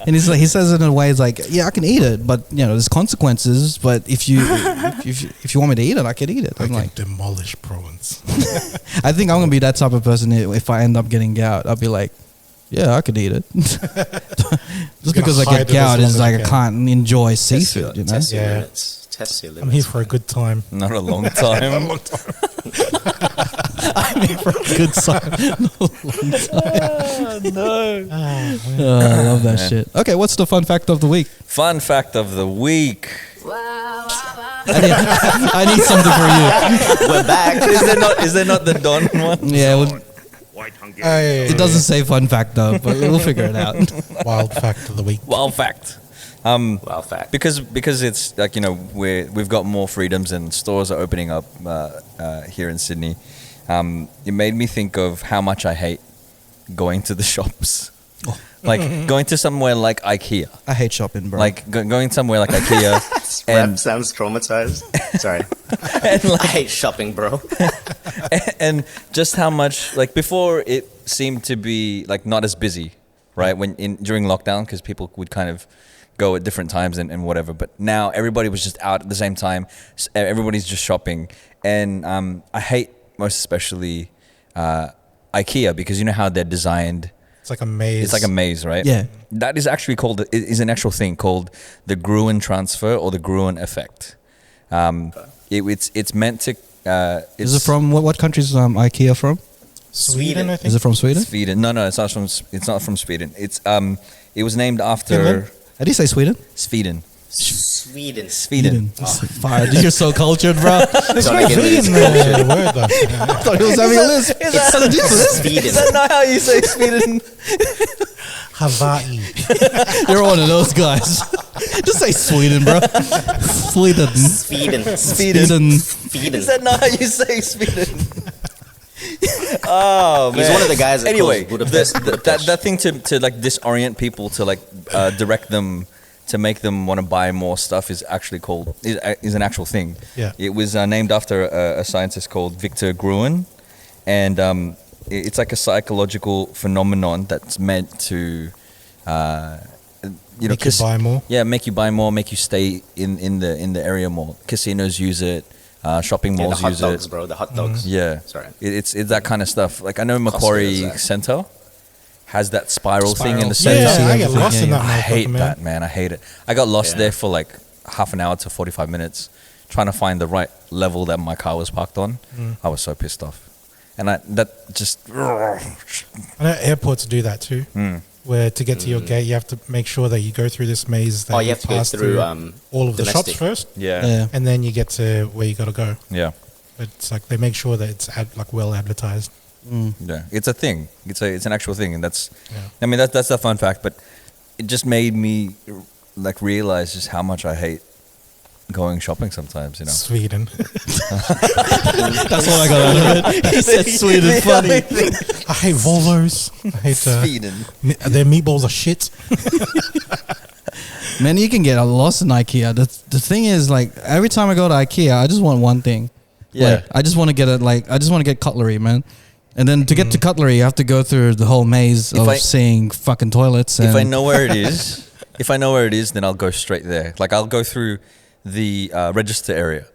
And he's like, he says it in a way, it's like, yeah, I can eat it, but there's consequences. But if you want me to eat it, I can eat it. I I'm can like, demolish prawns. I think I'm gonna be that type of person if I end up getting gout. I'll be like, yeah, I could eat it. Just because I hide get it as gout long is as like I I can. can't enjoy seafood. Test your Yeah. limits. Test your limits. I'm here for a good time. Not a long time. I'm here for a good time. No. I love that shit. Okay, what's the fun fact of the week? Fun fact of the week. I need something for We're back. Is there not the Don one? you. Yeah, well, Hey, it doesn't say fun fact though, but we'll figure it out. wild fact of the week. Wild fact. Well, fact. Because it's like we've got more freedoms and stores are opening up here in Sydney. It made me think of how much I hate going to the shops, like going to somewhere like IKEA. I hate shopping, bro. Like going somewhere like IKEA, Rap and sounds traumatized. Sorry. and I like hate shopping, bro. and just how much like before it seemed to be like not as busy, right? During lockdown, because people would kind of go at different times and whatever. But now everybody was just out at the same time. Everybody's just shopping, and I hate most especially IKEA because you know how they're designed. It's like a maze. It's like a maze, right? Yeah. That is actually called is an actual thing called the Gruen transfer or the Gruen effect. It's meant to. Is it from what country is IKEA from? Sweden, I think. Is it from Sweden? Sweden? No, it's not from. It's not from Sweden. It was named after Finland? How do you say Sweden? Sweden. Sweden. Sweden. Fire. You're so cultured, bro. There's Don't no make it V in easy. the word though. I thought he was having a lisp. It's Sweden. Is that not how you say Sweden? Hawaii. You're one of those guys. Just say Sweden, bro. Sweden. Sweden. Sweden. Sweden. Is that not how you say Sweden? Oh man. He's one of the guys that anyway, calls Budapest, Budapest. that thing to like disorient people to like direct them to make them want to buy more stuff is actually is an actual thing. Yeah. It was named after a scientist called Victor Gruen, and it's like a psychological phenomenon that's meant to Make you buy more. Yeah, make you buy more, make you stay in the area more. Casinos use it. Shopping malls the hot use dogs, it. bro. The hot dogs. Yeah, Sorry. It's that kind of stuff. Like I know Macquarie Costco does that. Center has that spiral thing in the center. Yeah, I get lost in that. I hate man. that, man. I hate it. I got lost there for like half an hour to 45 minutes trying to find the right level that my car was parked on. I was so pissed off. And that just... I know airports do that too, where to get to your gate, you have to make sure that you go through this maze. That you have to go through all of the shops domestic. first. Yeah. And then you get to where you got to go. Yeah. But it's like they make sure that it's well advertised. Yeah, it's a thing. It's an actual thing, and that's. I mean, that's a fun fact, but it just made me like realize just how much I hate going shopping sometimes. You know, Sweden. That's all I got out of it. He said Sweden. Funny. I hate Volvos. I hate Sweden. Their meatballs are shit. Man, you can get lost in IKEA. The thing is, like, every time I go to IKEA, I just want one thing. Yeah. Like, I just want to get cutlery, man. And then to get to cutlery, you have to go through the whole maze of seeing fucking toilets. If I know where it is, then I'll go straight there. Like I'll go through the register area.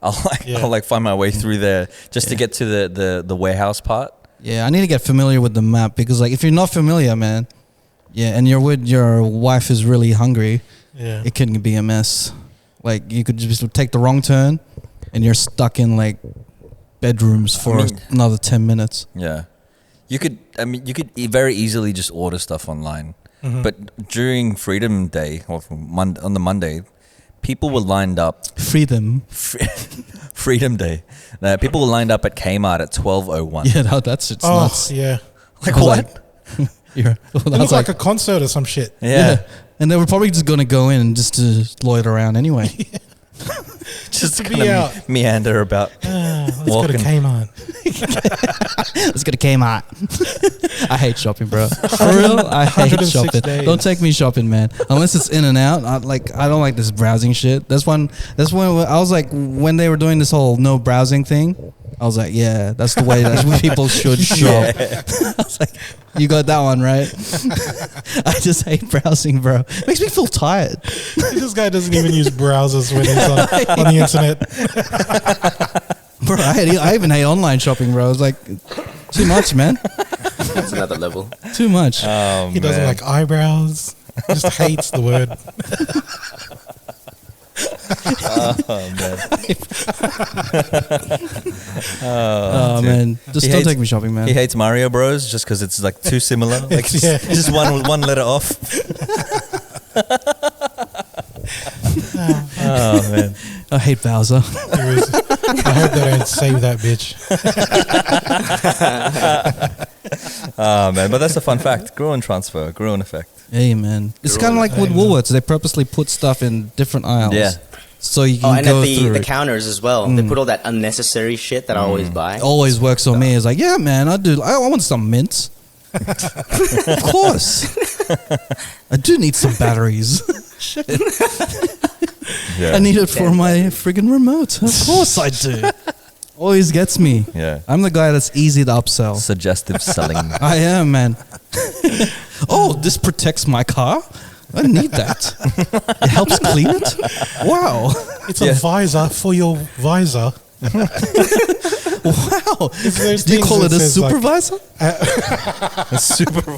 I'll find my way through there just to get to the warehouse part. Yeah, I need to get familiar with the map because, like, if you're not familiar, man, and you're with your wife is really hungry, it can be a mess. Like you could just take the wrong turn, and you're stuck in like bedrooms for another 10 minutes. Yeah. You could very easily just order stuff online. But during Freedom Day, or on the Monday, people were lined up. Freedom Day. People were lined up at Kmart at 12:01. Yeah, that's nuts. Yeah. Like what? It looked like a concert or some shit. Yeah. And they were probably just going to go in just to loiter around anyway. Just to kind of meander about. Let's go to Kmart. Let's go to Kmart. I hate shopping, bro. For real, I hate shopping. Days. Don't take me shopping, man. Unless it's in and out. I don't like this browsing shit. That's when I was like, when they were doing this whole no browsing thing, I was like, yeah, that's the way that people should shop. I was like, you got that one right. I just hate browsing, bro. Makes me feel tired. This guy doesn't even use browsers when he's on the internet. Bro, I even hate online shopping, bro. It's like too much, man. That's another level. Too much. He doesn't like eyebrows. He just hates the word. Man. Just don't take me shopping, man. He hates Mario Bros. Just because it's like too similar. Like just one letter off. Oh man. I hate Bowser. I hope they don't save that bitch. Oh man, but that's a fun fact. Gruen transfer, Gruen effect. Hey man, it's kind of like with Woolworths. They purposely put stuff in different aisles. Yeah. So you can and go at through the counters as well. They put all that unnecessary shit that I always buy. Always works on me. It's like, yeah, man, I want some mints. Of course. I do need some batteries. Shit. Yeah. I need it for my friggin' remote. Of course I do. Always gets me. Yeah. I'm the guy that's easy to upsell. Suggestive selling. I am, man. Oh, this protects my car? I need that. It helps clean it? Wow. It's a visor for your visor. Wow. Do you call it a supervisor? A super.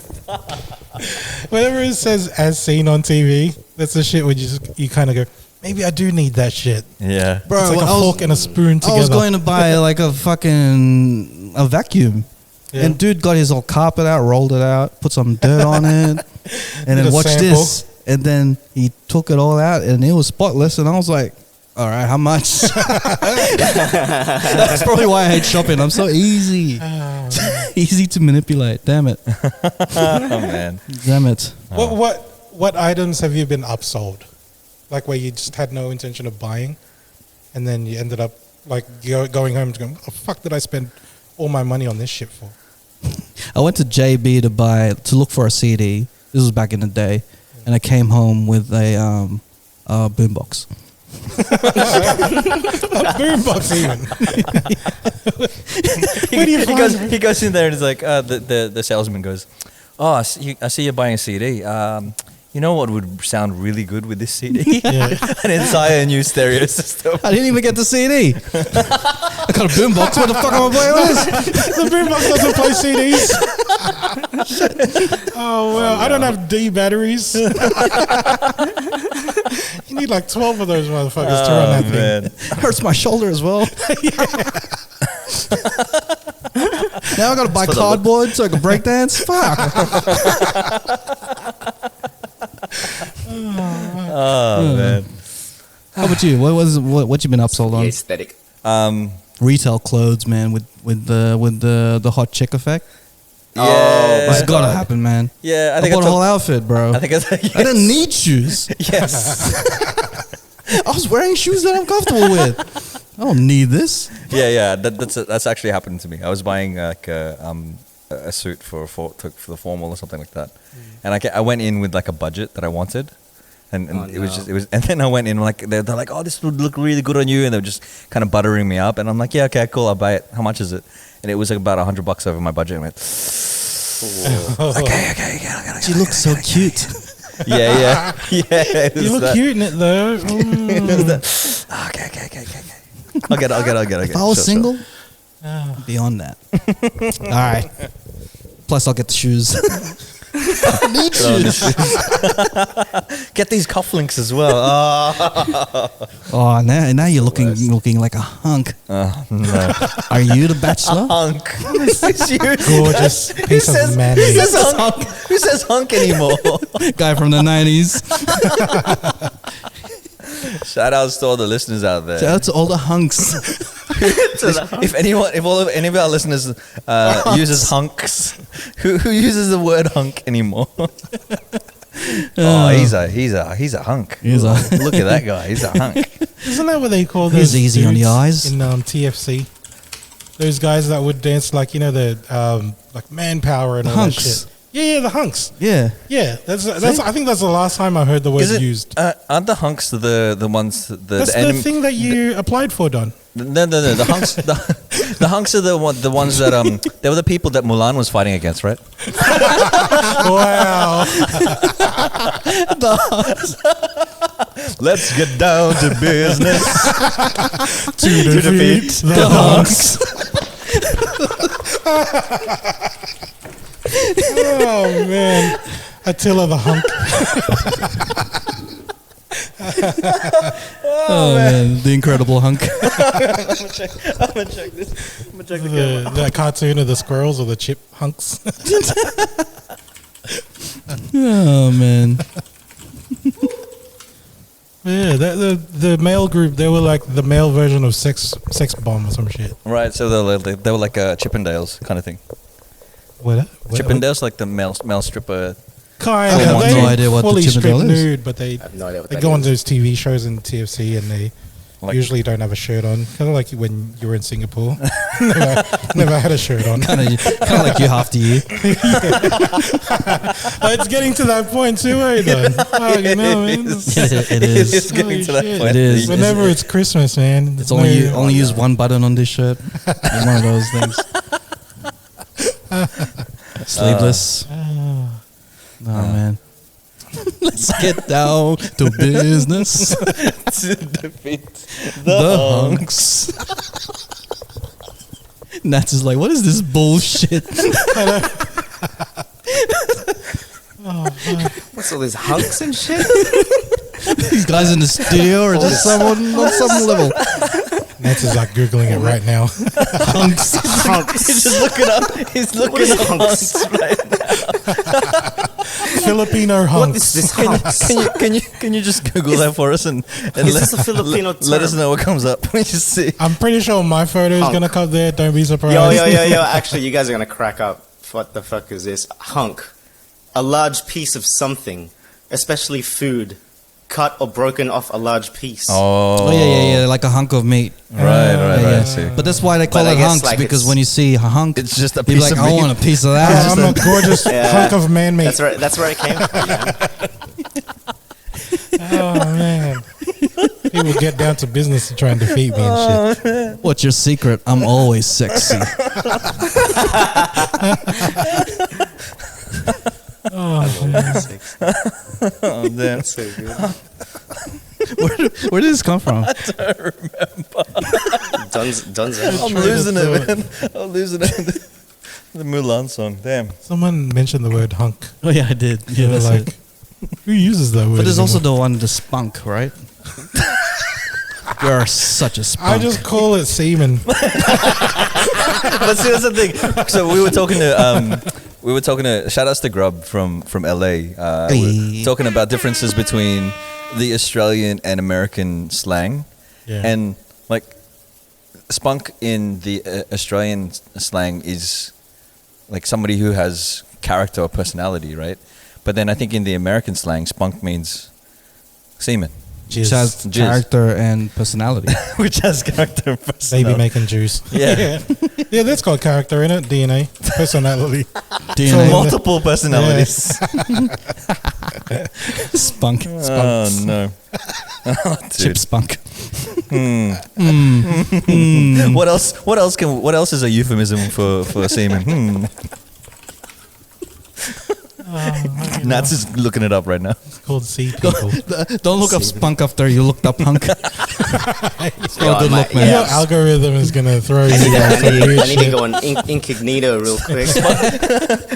Whenever it says as seen on TV, that's the shit where you kind of go, maybe I do need that shit. Yeah. Bro, it's like a fork and a spoon together. I was going to buy like a vacuum. Yeah. And dude got his whole carpet out, rolled it out, put some dirt on it, and then watch this. And then he took it all out and it was spotless. And I was like, all right, how much? That's probably why I hate shopping. I'm so easy. Easy to manipulate. Damn it. Oh, man. Damn it. What items have you been upsold? Like where you just had no intention of buying and then you ended up like going home and going, oh, fuck did I spend all my money on this shit for? I went to JB to look for a CD. This was back in the day. And I came home with a boombox. A boombox even. He goes in there and he's like, the salesman goes, oh, I see you're buying a CD. you know what would sound really good with this CD? An entire new stereo system. I didn't even get the CD. I got a boombox. What the fuck am I playing with this? The boombox doesn't play CDs. Oh well, I don't have D batteries. You need like 12 of those motherfuckers to run that thing. It hurts my shoulder as well. Now I gotta buy cardboard so I can break dance. Fuck. Oh man. How about you? What you been upsold on? The aesthetic. Retail clothes, man, with the hot chick effect. Yeah, It's gotta happen, man. Yeah, I bought a whole outfit, bro. I think yes. I didn't need shoes. Yes. I was wearing shoes that I'm comfortable with. I don't need this. Yeah. That's actually happened to me. I was buying like a suit for the formal or something like that, and I went in with like a budget that I wanted. And it was and then I went in like they're like, oh, this would look really good on you, and they were just kind of buttering me up, and I'm like, yeah, okay, cool, I'll buy it. How much is it? And it was like about $100 over my budget. I went, okay, You look so cute. yeah. You look cute in it though. Okay. I'll get it. If I was single, beyond that. All right. Plus, I'll get the shoes. I need shoes. Get these cufflinks as well. Oh, now you're looking like a hunk. No. Are you the bachelor? Hunk. Gorgeous piece of man. Who says hunk anymore? Guy from the 90s. Shout outs to all the listeners out there. Shout out to all the hunks. If any of our listeners uses hunks, who uses the word hunk anymore? He's a hunk. Look at that guy. He's a hunk. Isn't that what they call those? He's easy on the eyes. In TFC, those guys that would dance like the like manpower and all hunks. that shit. Yeah, the hunks. Yeah. That's. I think that's the last time I heard the word used. Aren't the hunks the ones that's the thing that you applied for, Don? No. The hunks. The hunks are the ones that they were the people that Mulan was fighting against, right? Wow. Let's get down to business to defeat the hunks. Oh man, Attila the hunk. Oh man, the incredible hunk. I'm gonna check this. I'm gonna check the cartoon of the squirrels or the chip hunks. Oh man. Yeah, the male group, they were like the male version of Sex Bomb or some shit. Right, so they were like Chippendales kind of thing. What? Chippendales, like the male stripper. Kind I of. have no idea what the fully Chippendale stripped is. nude, but they I have no idea what they that go on is. those TV shows in TFC and they Like- usually don't have a shirt on. Kind of like when you were in Singapore. never had a shirt on. Kind of like you half the year. But it's getting to that point too, eh? You know, man. It is. It's getting to that Holy point. It is. Whenever it's Christmas, man. It's only use one button on this shirt. It's one of those things. Sleeveless. Oh man. Let's get down to business. To defeat The hunks. Nats is like, what is this bullshit? What's all these hunks and shit? These guys in the studio are just someone on some level. Nats is like Googling it right now. Hunks. He's just looking up. He's looking up hunks right now. Filipino hunks. What is this hunks? Can you just Google that for us and Is this a Filipino let us term? know what comes up when you see. I'm pretty sure my photo is Hunk. going to come there. Don't be surprised. Yo. Actually, you guys are gonna crack up. What the fuck is this? Hunk. A large piece of something, especially food, cut or broken off a large piece. Oh yeah, like a hunk of meat. Right. Yeah. I see. But that's why they call But I it guess, hunks, like, because it's- when you see a hunk, It's just a you're piece like, of I meat. want a piece of Yeah, that. I'm a gorgeous hunk of man meat. That's where it came from. Yeah. Oh man, he will get down to business to try and defeat me and shit. What's your secret? I'm always sexy. Oh, man. Oh, damn. That's so good. Where did this come from? I don't remember. Dunzo. I'm losing it, man. I'm losing it. The Mulan song. Damn. Someone mentioned the word hunk. Oh yeah, I did. Yeah, that's like it. who uses that word? But there's anymore? also the one, the spunk, right? You're such a spunk. I just call it semen. But see, that's the thing. So we were talking to shout outs to Grub from LA. We were talking about differences between the Australian and American slang, and like spunk in the Australian slang is like somebody who has character or personality, right? But then I think in the American slang, spunk means semen. Which has character and personality. Which has character and personality. Baby making juice. Yeah. Yeah, that's got character in it. DNA, personality. DNA. Multiple personalities. Spunk. Oh, no. Oh, Chip spunk. What else is a euphemism for semen? Nats is looking it up right now. It's called sea people. Don't look up spunk after you looked up hunk. It's not a good look, man. Your algorithm is gonna throw you. I need to go on incognito real quick.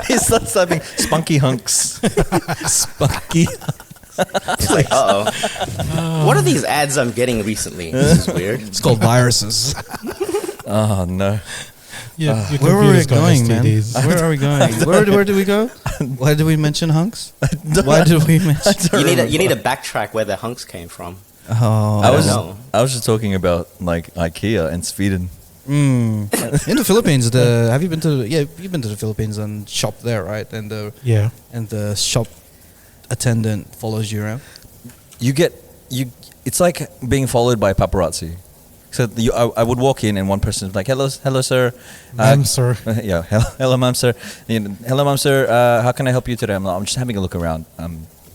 He starts typing spunky hunks. Spunky. It's like, what are these ads I'm getting recently? This is weird. It's called viruses. Oh no. Yeah, your Where were we computer's got going, man? STDs. Where are we going? Where did we go? Why did we mention hunks? Why did we mention? You need to backtrack where the hunks came from. Oh, I don't know. I was just talking about like IKEA and Sweden. In the Philippines, have you been to? You've been to the Philippines and shop there, right? And the shop attendant follows you around. It's like being followed by paparazzi. So I would walk in and one person was like, hello sir. Ma'am, sir. Yeah, hello ma'am sir. Hello ma'am sir, how can I help you today? I'm just having a look around.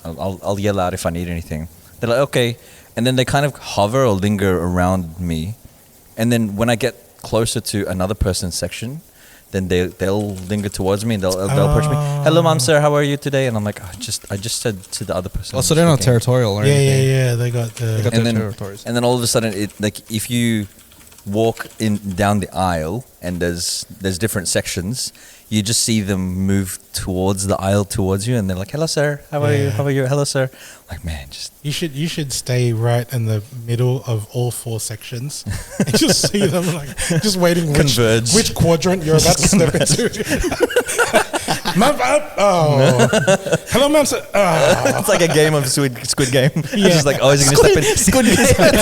I'll yell out if I need anything. They're like, okay. And then they kind of hover or linger around me. And then when I get closer to another person's section, then they'll linger towards me and they'll approach me. Hello, ma'am, sir. How are you today? And I'm like, I just said to the other person. Oh, so they're not territorial or anything. Yeah. They got their territories. And then all of a sudden, if you walk down the aisle and there's different sections, you just see them move towards the aisle towards you, and they're like, "Hello, sir. How are you? How are you? Hello, sir." Like, man, just you should stay right in the middle of all four sections and just see them like just waiting which quadrant you're about to step into. Hello, ma'am. Sir. It's like a game of Squid Game. Yeah. It's just like, is he going to step in?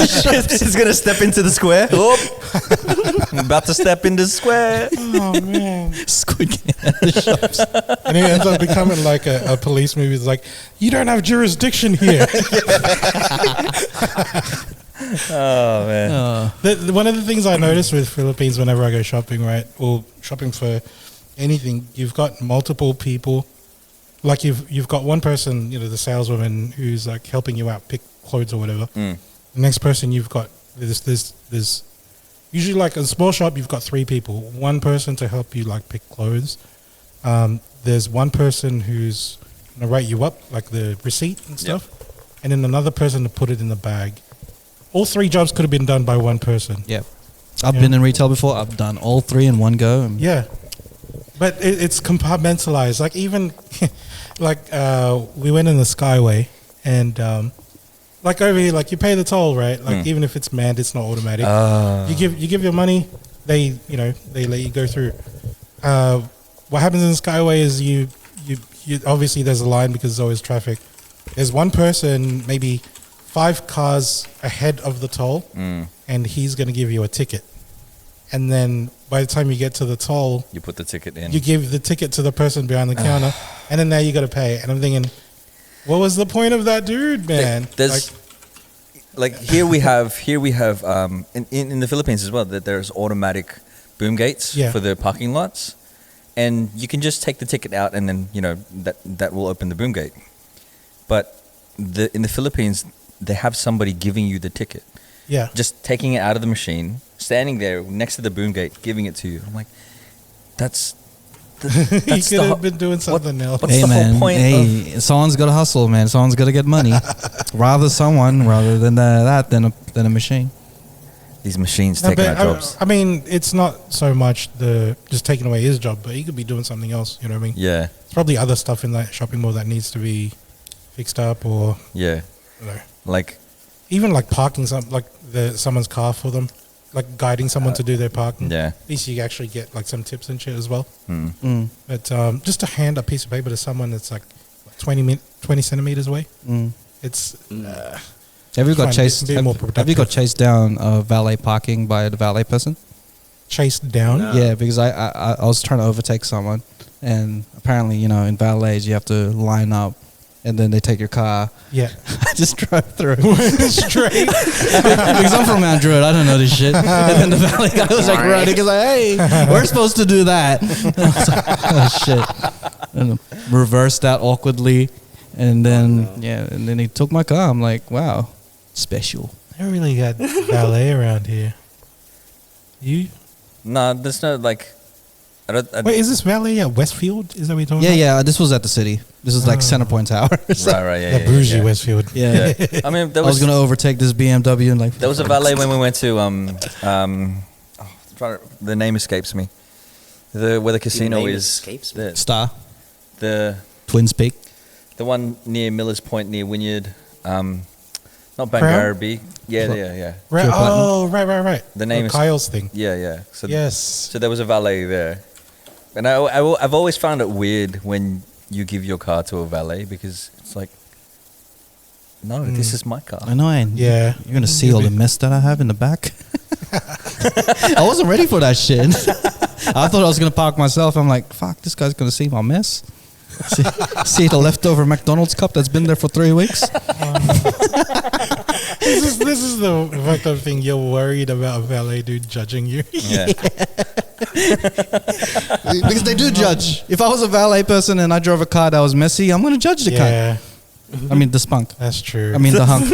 He's going to step into the square. I'm about to step into the square. Oh man, Squid Game at the shops. And it ends up becoming like a police movie. It's like, you don't have jurisdiction here. Oh man. One of the things I notice with Philippines whenever I go shopping, right, or shopping for anything, you've got multiple people. Like you've got one person, the saleswoman who's like helping you out pick clothes or whatever. The next person you've got there's usually like a small shop you've got three people. One person to help you like pick clothes. There's one person who's gonna write you up like the receipt and stuff, and then another person to put it in the bag. All three jobs could have been done by one person. Yeah, I've been in retail before. I've done all three in one go. Yeah, but it's compartmentalized. Like even we went in the Skyway and like over here, like you pay the toll, right? Like even if it's manned, it's not automatic. You give your money, they let you go through. What happens in the Skyway is you obviously there's a line because there's always traffic. There's one person, maybe 5 cars ahead of the toll, and he's going to give you a ticket. And then by the time you get to the toll, You put the ticket in. you give the ticket to the person behind the counter, and then now you got to pay. And I'm thinking, what was the point of that dude, man? There's like here we have in the Philippines as well that there's automatic boom gates for the parking lots, and you can just take the ticket out and then that will open the boom gate. But in the Philippines they have somebody giving you the ticket. Yeah. Just taking it out of the machine, standing there next to the boom gate, giving it to you. I'm like, that's He could have been doing something else. What's the whole point? Hey, someone's got to hustle, man. Someone's got to get money. rather than that than a machine. These machines taking our jobs. I mean, it's not so much the just taking away his job, but he could be doing something else. You know what I mean? Yeah. There's probably other stuff in that shopping mall that needs to be fixed up, or Yeah. you know, Like, even like parking someone's car for them, like guiding someone to do their parking. yeah. At least you actually get like some tips and shit as well. Mm. But just to hand a piece of paper to someone that's like 20 centimeters away, it's. Have you got chased? Be more Have you got chased down valet parking by the valet person? Chased down? No. Yeah, because I was trying to overtake someone, and apparently, you know, in valets you have to line up, and then they take your car. Yeah. I just drove through Straight. because I'm from Mount Druitt. I don't know this shit. And then the valet guy was like running. He's like, "Hey, we're supposed to do that." And I was like, "Oh shit!" And reversed that awkwardly, and then and then he took my car. I'm like, "Wow, special." I really got ballet around here. You? No, there's no like. Wait, is this valet at Westfield? Is that what you're talking about? Yeah. This was at the city. This is like Centerpoint Tower. Right, yeah. That bougie Westfield. Yeah. I mean, I was gonna overtake this BMW and like. there was a valet when we went to the name escapes me. Where the casino name is. escapes me. Star, The Twins Peak. the one near Millers Point near Wynyard. Not Crown? Bangarabee. Yeah. Right. Joe Button. Oh, right. The name is Kyle's thing. Yeah. So Yes. So there was a valet there, and I've always found it weird when you give your car to a valet because it's like, no, this is my car. I know. Yeah. You're gonna see all the mess that I have in the back. I wasn't ready for that shit. I thought I was gonna park myself. I'm like, fuck, this guy's gonna see my mess. See the leftover McDonald's cup that's been there for 3 weeks. This is the fucked up thing. You're worried about a valet dude judging you. Yeah. Because they do judge. If I was a valet person and I drove a car that was messy, I'm gonna judge the car. Yeah, I mean the spunk. that's true. I mean the hunk.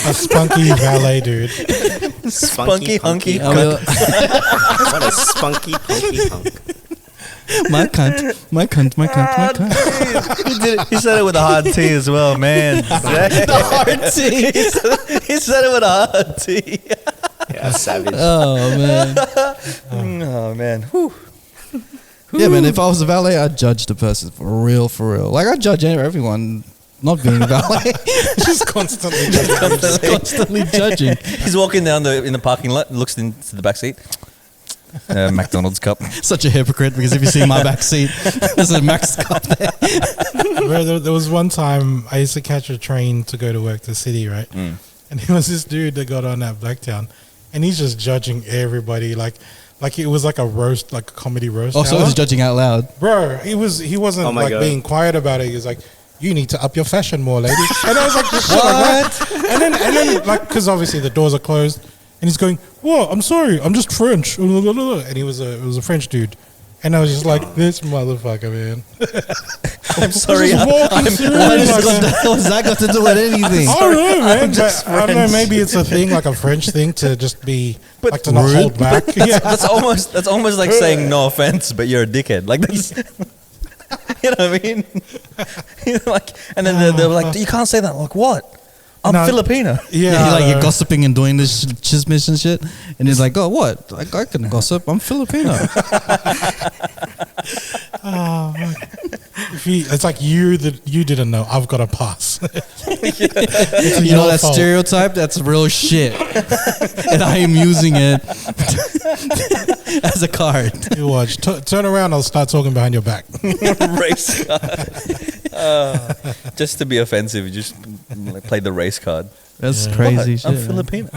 A spunky valet dude. Spunky hunky. What a spunky punky hunk. My cunt. He said it with a hard T as well, man. The hard T. He said it with a hard T. Yeah, savage. Oh man. Oh man. Whew. Yeah, man. If I was a valet, I'd judge the person for real. Like I judge everyone not being a valet. Just constantly. Constantly judging. He's walking down in the parking lot, looks into the back seat. McDonald's cup. Such a hypocrite because if you see my back seat, there's a Max cup there. There was one time I used to catch a train to go to work to the city, right? And there was this dude that got on at Blacktown, and he's just judging everybody like it was like a roast, like a comedy roast. Oh, so he was judging out loud. Bro, he wasn't like God. being quiet about it. He was like, "You need to up your fashion more, lady." And I was like, "Shit, like what?" And then like, because obviously the doors are closed, and he's going, "Whoa, I'm sorry, I'm just French." And it was a French dude, and I was just like, "This motherfucker, man." I'm sorry. What What's that got to do with anything? I don't know, man. But I don't know. Maybe it's a thing, like a French thing, to just be like to not hold back. Yeah. That's almost like saying no offense, but you're a dickhead. Like that's, you know what I mean? Like, and then they're like, "You can't say that." I'm like, what? I'm Filipino. Yeah, You're gossiping and doing this chismis and shit, and he's like, "Oh, what? I can gossip. I'm Filipino." It's like you didn't know. I've got a pass. You know that stereotype? That's real shit, and I am using it as a card. You watch. Turn around. I'll start talking behind your back. Race card. Just to be offensive, you just play the race card. That's crazy What? shit. I'm man. Filipino.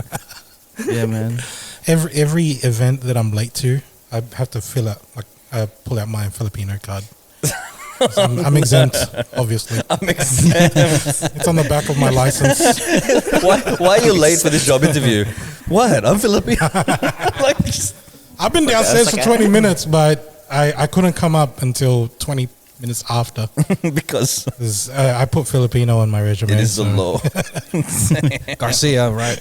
Yeah, man. Every event that I'm late to, I have to fill out, like, I pull out my Filipino card. So I'm exempt, obviously. I'm exempt. It's on the back of my license. Why are you late for this job interview? What? I'm Filipino. Like, I've been downstairs for 20 minutes, but I couldn't come up until 20 minutes after. because 'Cause, I put Filipino on my resume. it is the so- law. Garcia, right?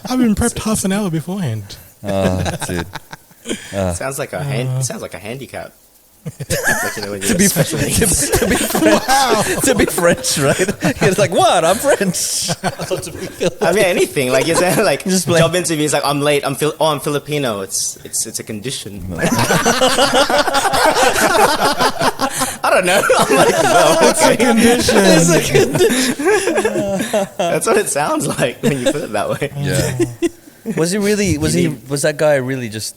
I've been prepped half an hour beforehand. Oh, dude. Sounds like a handicap. Like, you know, when To be French, right? He's like, what? I'm French. I mean, anything. Like you said, like Just job interviews. Like I'm late. I'm Filipino. It's a condition. I don't know. I'm like, no, It's a condition. that's what it sounds like when you put it that way. Yeah. Was he really? Was that guy really just?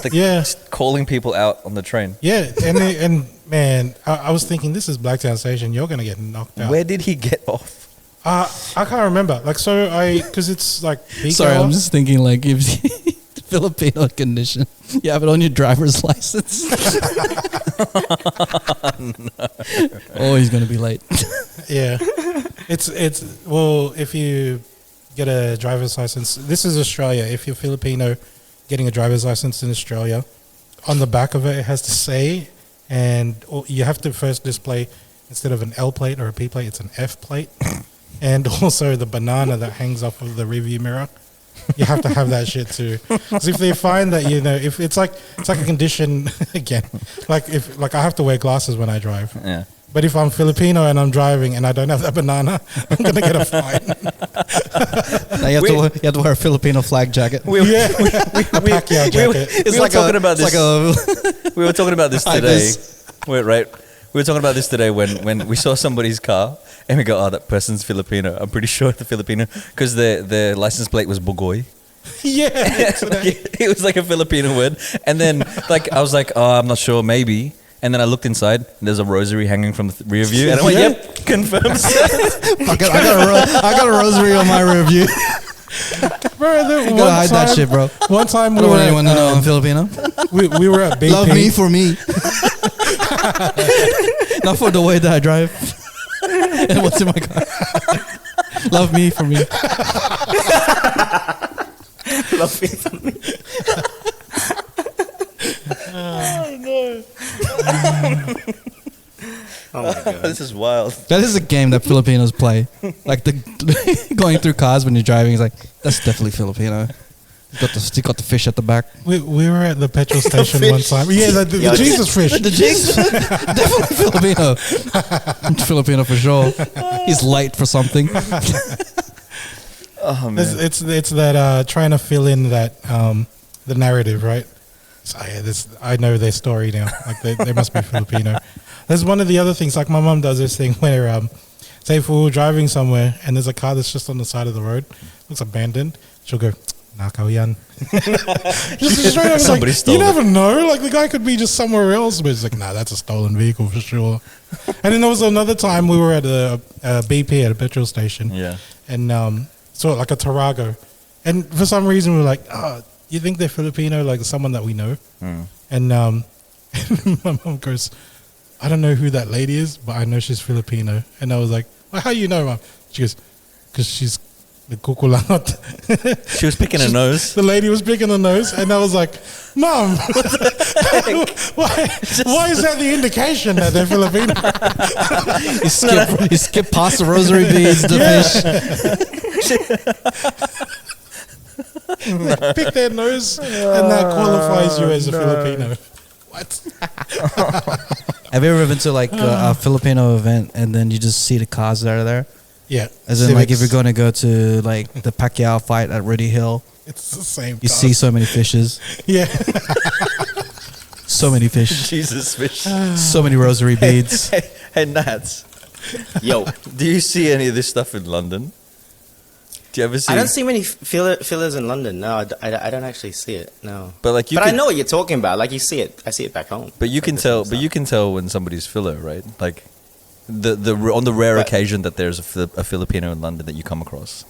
Like, just calling people out on the train. Yeah, and man, I was thinking, this is Blacktown Station. You're gonna get knocked out. Where did he get off? I can't remember. Like, so because it's like. Sorry, I'm just thinking like if Filipino condition, you have it on your driver's license. No. Oh, he's gonna be late. Yeah, it's well, if you get a driver's license, this is Australia. If you're Filipino, getting a driver's license in Australia, on the back of it, it has to say, and you have to first display, instead of an L plate or a P plate, it's an F plate, and also the banana that hangs off of the rearview mirror. You have to have that shit too. Because if they find that, you know, if it's like a condition again, like I have to wear glasses when I drive. Yeah. But if I'm Filipino and I'm driving and I don't have that banana, I'm gonna get a fine. Now you have to wear a Filipino flag jacket. A Pacquiao jacket. We were talking about this. We were talking about this today. Right. We were talking about this today when we saw somebody's car and we go, oh, that person's Filipino. I'm pretty sure the Filipino, because the license plate was Bugoy. Yeah. It was like a Filipino word. And then like I was like, oh, I'm not sure, maybe. And then I looked inside, and there's a rosary hanging from the rear view. And I went, yep, confirms. I got a rosary on my rear view. Bro, You gotta hide that shit, bro. One time I don't want anyone to know I'm Filipino. we were at BP. Love me for me. Not for the way that I drive. And what's in my car. Love me for me. Love me for me. Oh no. Oh my god. This is wild. That is a game that Filipinos play. Like the going through cars when you're driving. It's like, that's definitely Filipino. You got the fish at the back. We were at the petrol station one time. Yeah, the Jesus fish. The Jesus, definitely Filipino. Filipino for sure. He's late for something. Oh man, It's that trying to fill in that the narrative, right? So, yeah, I know their story now. Like they must be Filipino. That's one of the other things. Like my mom does this thing where, say if we were driving somewhere and there's a car that's just on the side of the road, looks abandoned, she'll go, "Nakaw yan." Just straight up, somebody like, stole you it. never know. Like the guy could be just somewhere else, but it's like, nah, that's a stolen vehicle for sure. And then there was another time we were at a BP at a petrol station. yeah. And saw like a Tarago, and for some reason we were like, "Oh, you think they're Filipino?" Like someone that we know. And my mom goes, "I don't know who that lady is, but I know she's Filipino." And I was like, "Well, how you know, Mom?" She goes, "Because she's the kukulangot." She was picking her nose. The lady was picking her nose, and I was like, "Mom, why is that the indication that they're Filipino?" You skip past the rosary beads, the fish. They pick their nose, and that qualifies you as a Filipino. What? Have you ever been to like a Filipino event and then you just see the cars that are there? Yeah. As in, like, if you're going to go to like the Pacquiao fight at Rudy Hill, it's the same. you see so many fishes, Yeah. so many fish, Jesus fish. so many rosary beads. Hey Nats, Yo, do you see any of this stuff in London? Do you ever see? I don't see many fillers in London. No, I don't actually see it. No. But like I know what you're talking about. Like you see it. I see it back home. But you can tell. But you can tell when somebody's filler, right? Like the on the rare occasion that there's a Filipino in London that you come across.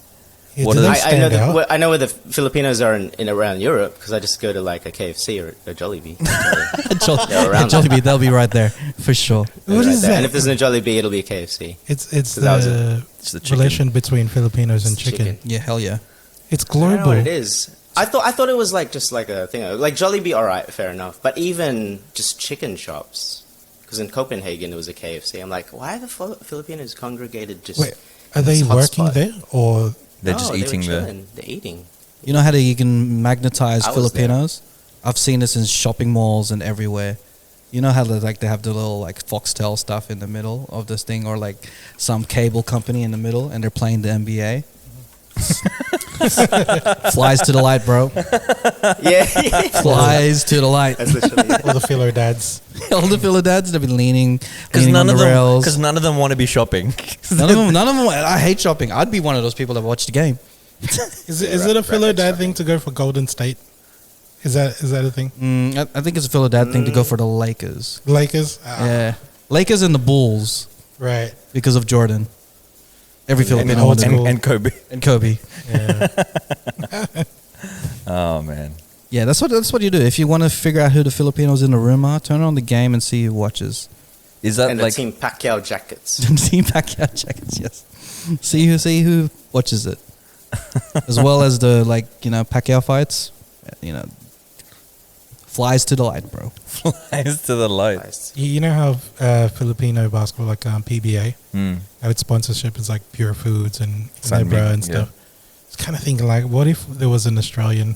Yeah, What do are they they- I know stand out? I know where the Filipinos are in around Europe because I just go to like a KFC or a Jollibee. They're around Jollibee, they'll be right there for sure. What is that? And if there's no Jollibee, it'll be a KFC. It's that was the It's the chicken. relation between Filipinos and It's chicken. chicken. Yeah, hell yeah. It's I don't know global. what it is. I thought it was like just like a thing. Like Jollibee, all right, fair enough. But even just chicken shops, because in Copenhagen it was a KFC. I'm like, why are the Filipinos congregated just? Wait, are they this hot working spot? there or? They're No, just they were eating there. chilling. They're eating. You know how you can magnetize I was Filipinos? I've seen this in shopping malls and everywhere. You know how they have the little like Foxtel stuff in the middle of this thing, or like some cable company in the middle, and they're playing the NBA. Flies to the light, bro. Yeah. Flies to the light. That's literally it. All the filler dads. All the filler dads, they've been leaning Because on the rails. because none of them want to be shopping. None of them. I hate shopping. I'd be one of those people that watch the game. Is it a filler dad thing to go for Golden State? Is that a thing? I think it's a filler dad thing to go for the Lakers. Lakers? Yeah, Lakers and the Bulls Right. because of Jordan. Every Filipino old wants school. and Kobe. and Kobe. Yeah. Oh man. Yeah, that's what you do. If you want to figure out who the Filipinos in the room are, turn on the game and see who watches. Is that And like the Team Pacquiao jackets. Team Pacquiao jackets, yes. See who watches it, as well as the Pacquiao fights. Flies to the light, bro. flies to the light? Nice. You know how Filipino basketball, like PBA, how its sponsorship is like Pure Foods and Sunbeam, Nebra and stuff. It's kind of thinking like, what if there was an Australian,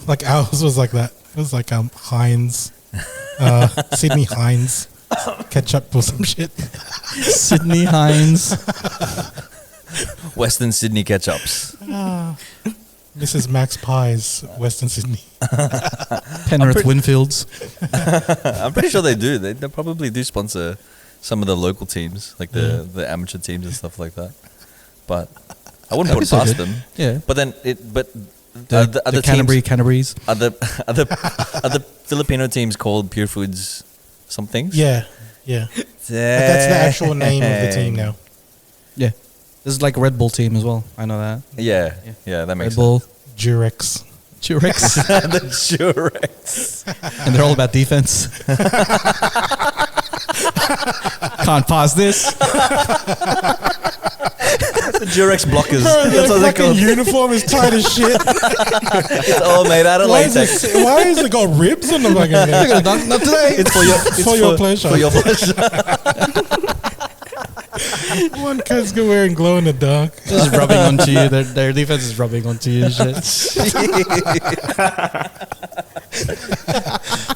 like ours was like that. It was like Heinz, Sydney Heinz, ketchup or some shit. Sydney Heinz. Western Sydney ketchups. Mrs. Max Pies, Western Sydney. Penrith Winfields. I'm pretty sure they do. They probably do sponsor some of the local teams, like the amateur teams and stuff like that. But I wouldn't put it past them. Yeah. But then The Canterbury's. Are the Filipino teams called Pure Foods some things? Yeah. But that's the actual name of the team now. Yeah. This is like a Red Bull team as well. I know that. Yeah, that makes Red Bull. Durex. Durex. The Durex. And they're all about defense. Can't pass this. The Durex blockers. That's what fucking uniform is tight as shit. It's all made out of latex. Why has it got ribs on the fucking thing? Not today. It's for your pleasure. For your pleasure. One kid's wearing glow in the dark. Just rubbing onto you. Their defense is rubbing onto you and shit.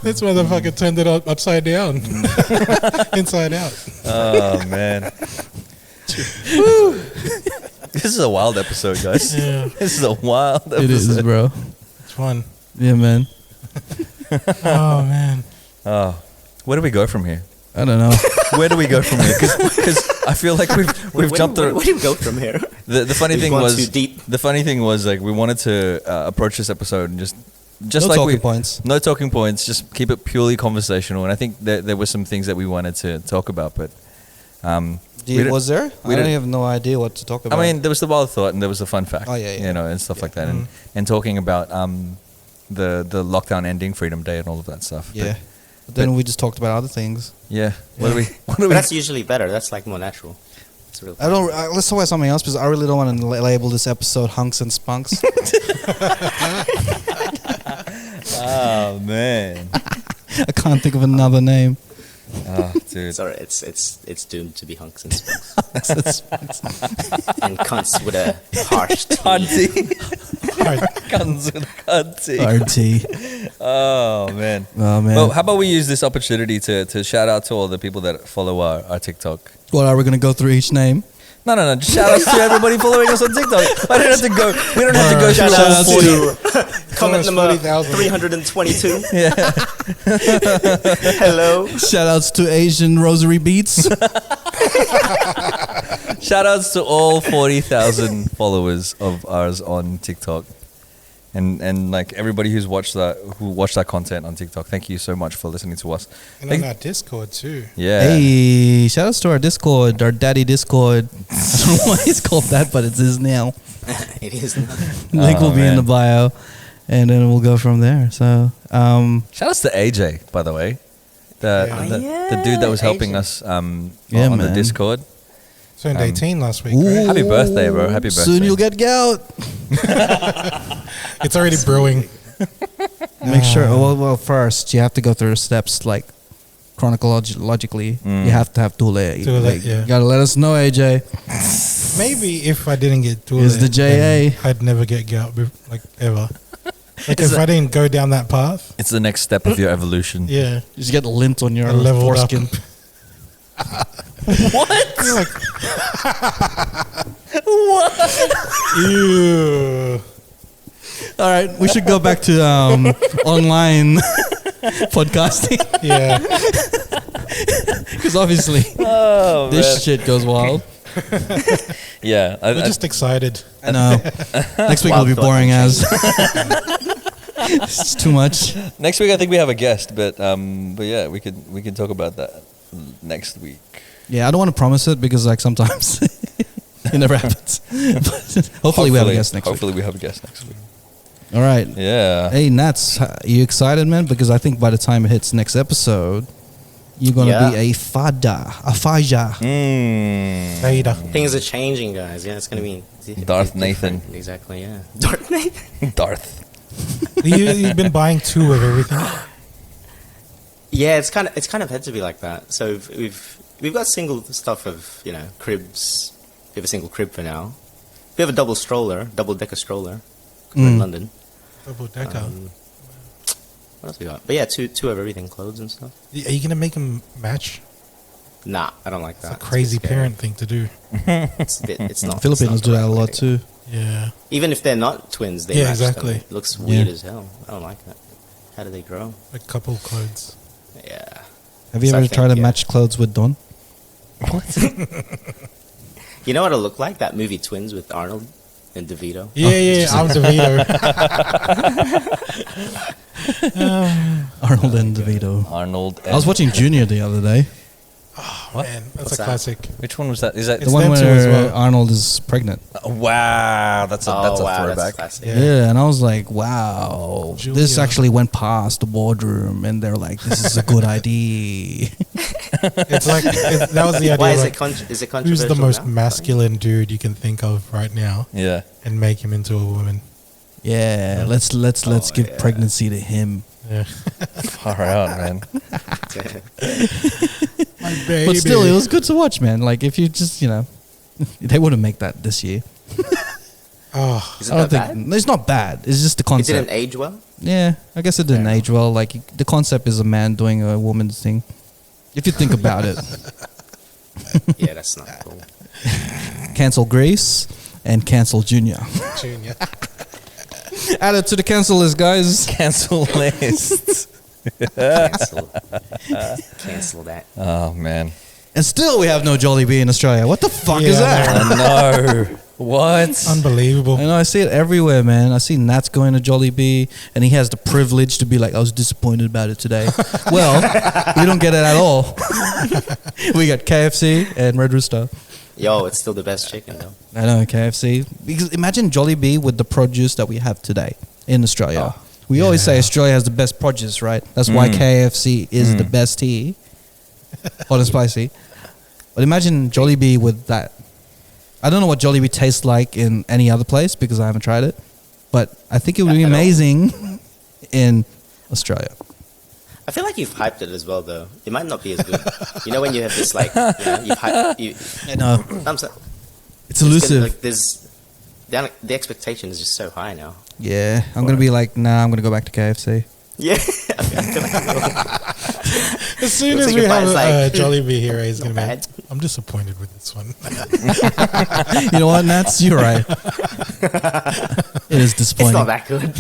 This motherfucker turned it upside down. Inside out. Oh, man. This is a wild episode, guys. Yeah. This is a wild episode. It is, bro. It's fun. Yeah, man. Oh, man. Oh, where do we go from here? I don't know. Where do we go from here? Because I feel like we've jumped through. Where do we go from here? The funny We've thing gone was too deep. the funny thing was like we wanted to approach this episode and just No like talking points. no talking points, just keep it purely conversational. And I think there were some things that we wanted to talk about, but Was there? I don't have no idea what to talk about. I mean, there was the wild thought and there was the fun fact. Oh, yeah. And stuff like that, and talking about the lockdown ending, Freedom Day, and all of that stuff. Yeah. But then we just talked about other things. Yeah. What do we? But that's usually better. That's like more natural. It's real. Let's talk about something else because I really don't want to label this episode Hunks and Spunks. Oh man. I can't think of another name. Oh, dude. Sorry, it's doomed to be hunks and spunks. And cunts with a harsh T. Guns with cunty. RT. Oh man. Oh, man. Well, how about we use this opportunity to shout out to all the people that follow our TikTok. What, are we going to go through each name? No. Just shout outs to everybody following us on TikTok. We don't have to go. We don't have to go. Shout out to comment number 40,000. 322. Yeah. Hello. Shout outs to Asian Rosary Beats. Shout outs to all 40,000 followers of ours on TikTok. And like everybody who watched that content on TikTok, thank you so much for listening to us. And on our Discord too. Yeah. Hey, shout outs to our Discord, our daddy Discord. I don't know why it's called that, but it is now. It is. Link will be in man. the bio, and then we'll go from there. So, Shout outs to AJ, by the way. The dude that was helping us on the Discord. Turned 18 last week, Ooh. right? Happy birthday, bro. Happy birthday. Soon you'll get gout. It's already brewing. Make sure. Well, first you have to go through the steps like chronologically. You have to have Tule. Tule, yeah. You gotta let us know, AJ. Maybe if I didn't get Tule, Is the JA. then I'd never get gout, like ever. Like if I didn't go down that path. It's the next step of your evolution. Yeah. You just get lint on your foreskin. What? What? Ew. All right, we should go back to online podcasting. Yeah. Because obviously this shit goes wild. Yeah. We're just excited. I know. Next week will be boring as. It's too much. Next week I think we have a guest, but yeah, we can talk about that next week. Yeah, I don't want to promise it because like sometimes it never happens. But hopefully we have a guest next week. Hopefully we have a guest next week. All right. Yeah. Hey Nats, are you excited, man? Because I think by the time it hits next episode, you're gonna be a faja. Vader. Things are changing, guys. Yeah, it's gonna be Darth Nathan. Exactly. Yeah. Darth Nathan. Darth. You've been buying 2 of everything. Yeah, it's kind of had to be like that. So we've got single stuff of cribs. We have a single crib for now. We have a double decker stroller. We're in London. Double decker. What else we got? But yeah, two of everything, clothes and stuff. Are you gonna make them match? Nah, I don't like that. It's a crazy parent thing to do. It's not. Filipinos do that a lot too. Yeah. Even if they're not twins, they match exactly. them. It looks weird as hell. I don't like that. How do they grow? A couple clothes. Yeah. Have you ever tried to match clothes with Don? What? You know what it'll look like? That movie Twins with Arnold and DeVito. Yeah, I'm DeVito. Arnold and DeVito. I was watching Junior the other day. Oh, What? man, that's What's a that? classic. Which one was that? Is that The It's one them two where as well. Arnold is pregnant. wow? That's a That's throwback. classic. Yeah. And I was like, wow, this Junior. actually went past the boardroom, and they're like, this is a good idea. It's like that was the idea. Why is like, is it controversial? who's the most now? masculine dude you can think of right now, Yeah. and make him into a woman? Yeah, let's give yeah. pregnancy to him. Yeah. Far out, man. My baby. But still, it was good to watch, man. Like if you just they wouldn't make that this year. Oh, Is it I don't that think bad? it's not bad. It's just the It concept. didn't age well. Yeah, I guess it didn't age well. Like the concept is a man doing a woman's thing. If you think about it, Yeah, that's not cool. cancel Grease and cancel Junior. Junior. Add it to the cancel list, guys. Cancel list. Cancel that. Oh man. And still, we have no Jollibee in Australia. What the fuck is Yeah, that? No. What? Unbelievable. I know, I see it everywhere, man. I see Nats going to Jollibee, and he has the privilege to be like, I was disappointed about it today. Well, we don't get it at all. We got KFC and Red Rooster. Yo, it's still the best chicken though. I know, KFC. Because imagine Jollibee with the produce that we have today in Australia. We always say Australia has the best produce, right? That's why KFC is the best here. Hot and spicy. But imagine Jollibee with that. I don't know what Jollibee tastes like in any other place because I haven't tried it. But I think it would be amazing in Australia. I feel like you've hyped it as well though. It might not be as good. You know when you have this like, you've hyped. I know. It's elusive. Like there's the expectation is just so high now. Yeah, I'm going to be like, nah, I'm going to go back to KFC. Yeah. As soon Looks as like we your have mind's like, Jollibee here, he's not going to bad. be. I'm disappointed with this one. You know what, Nats? You're right. It is It's disappointing. not that good.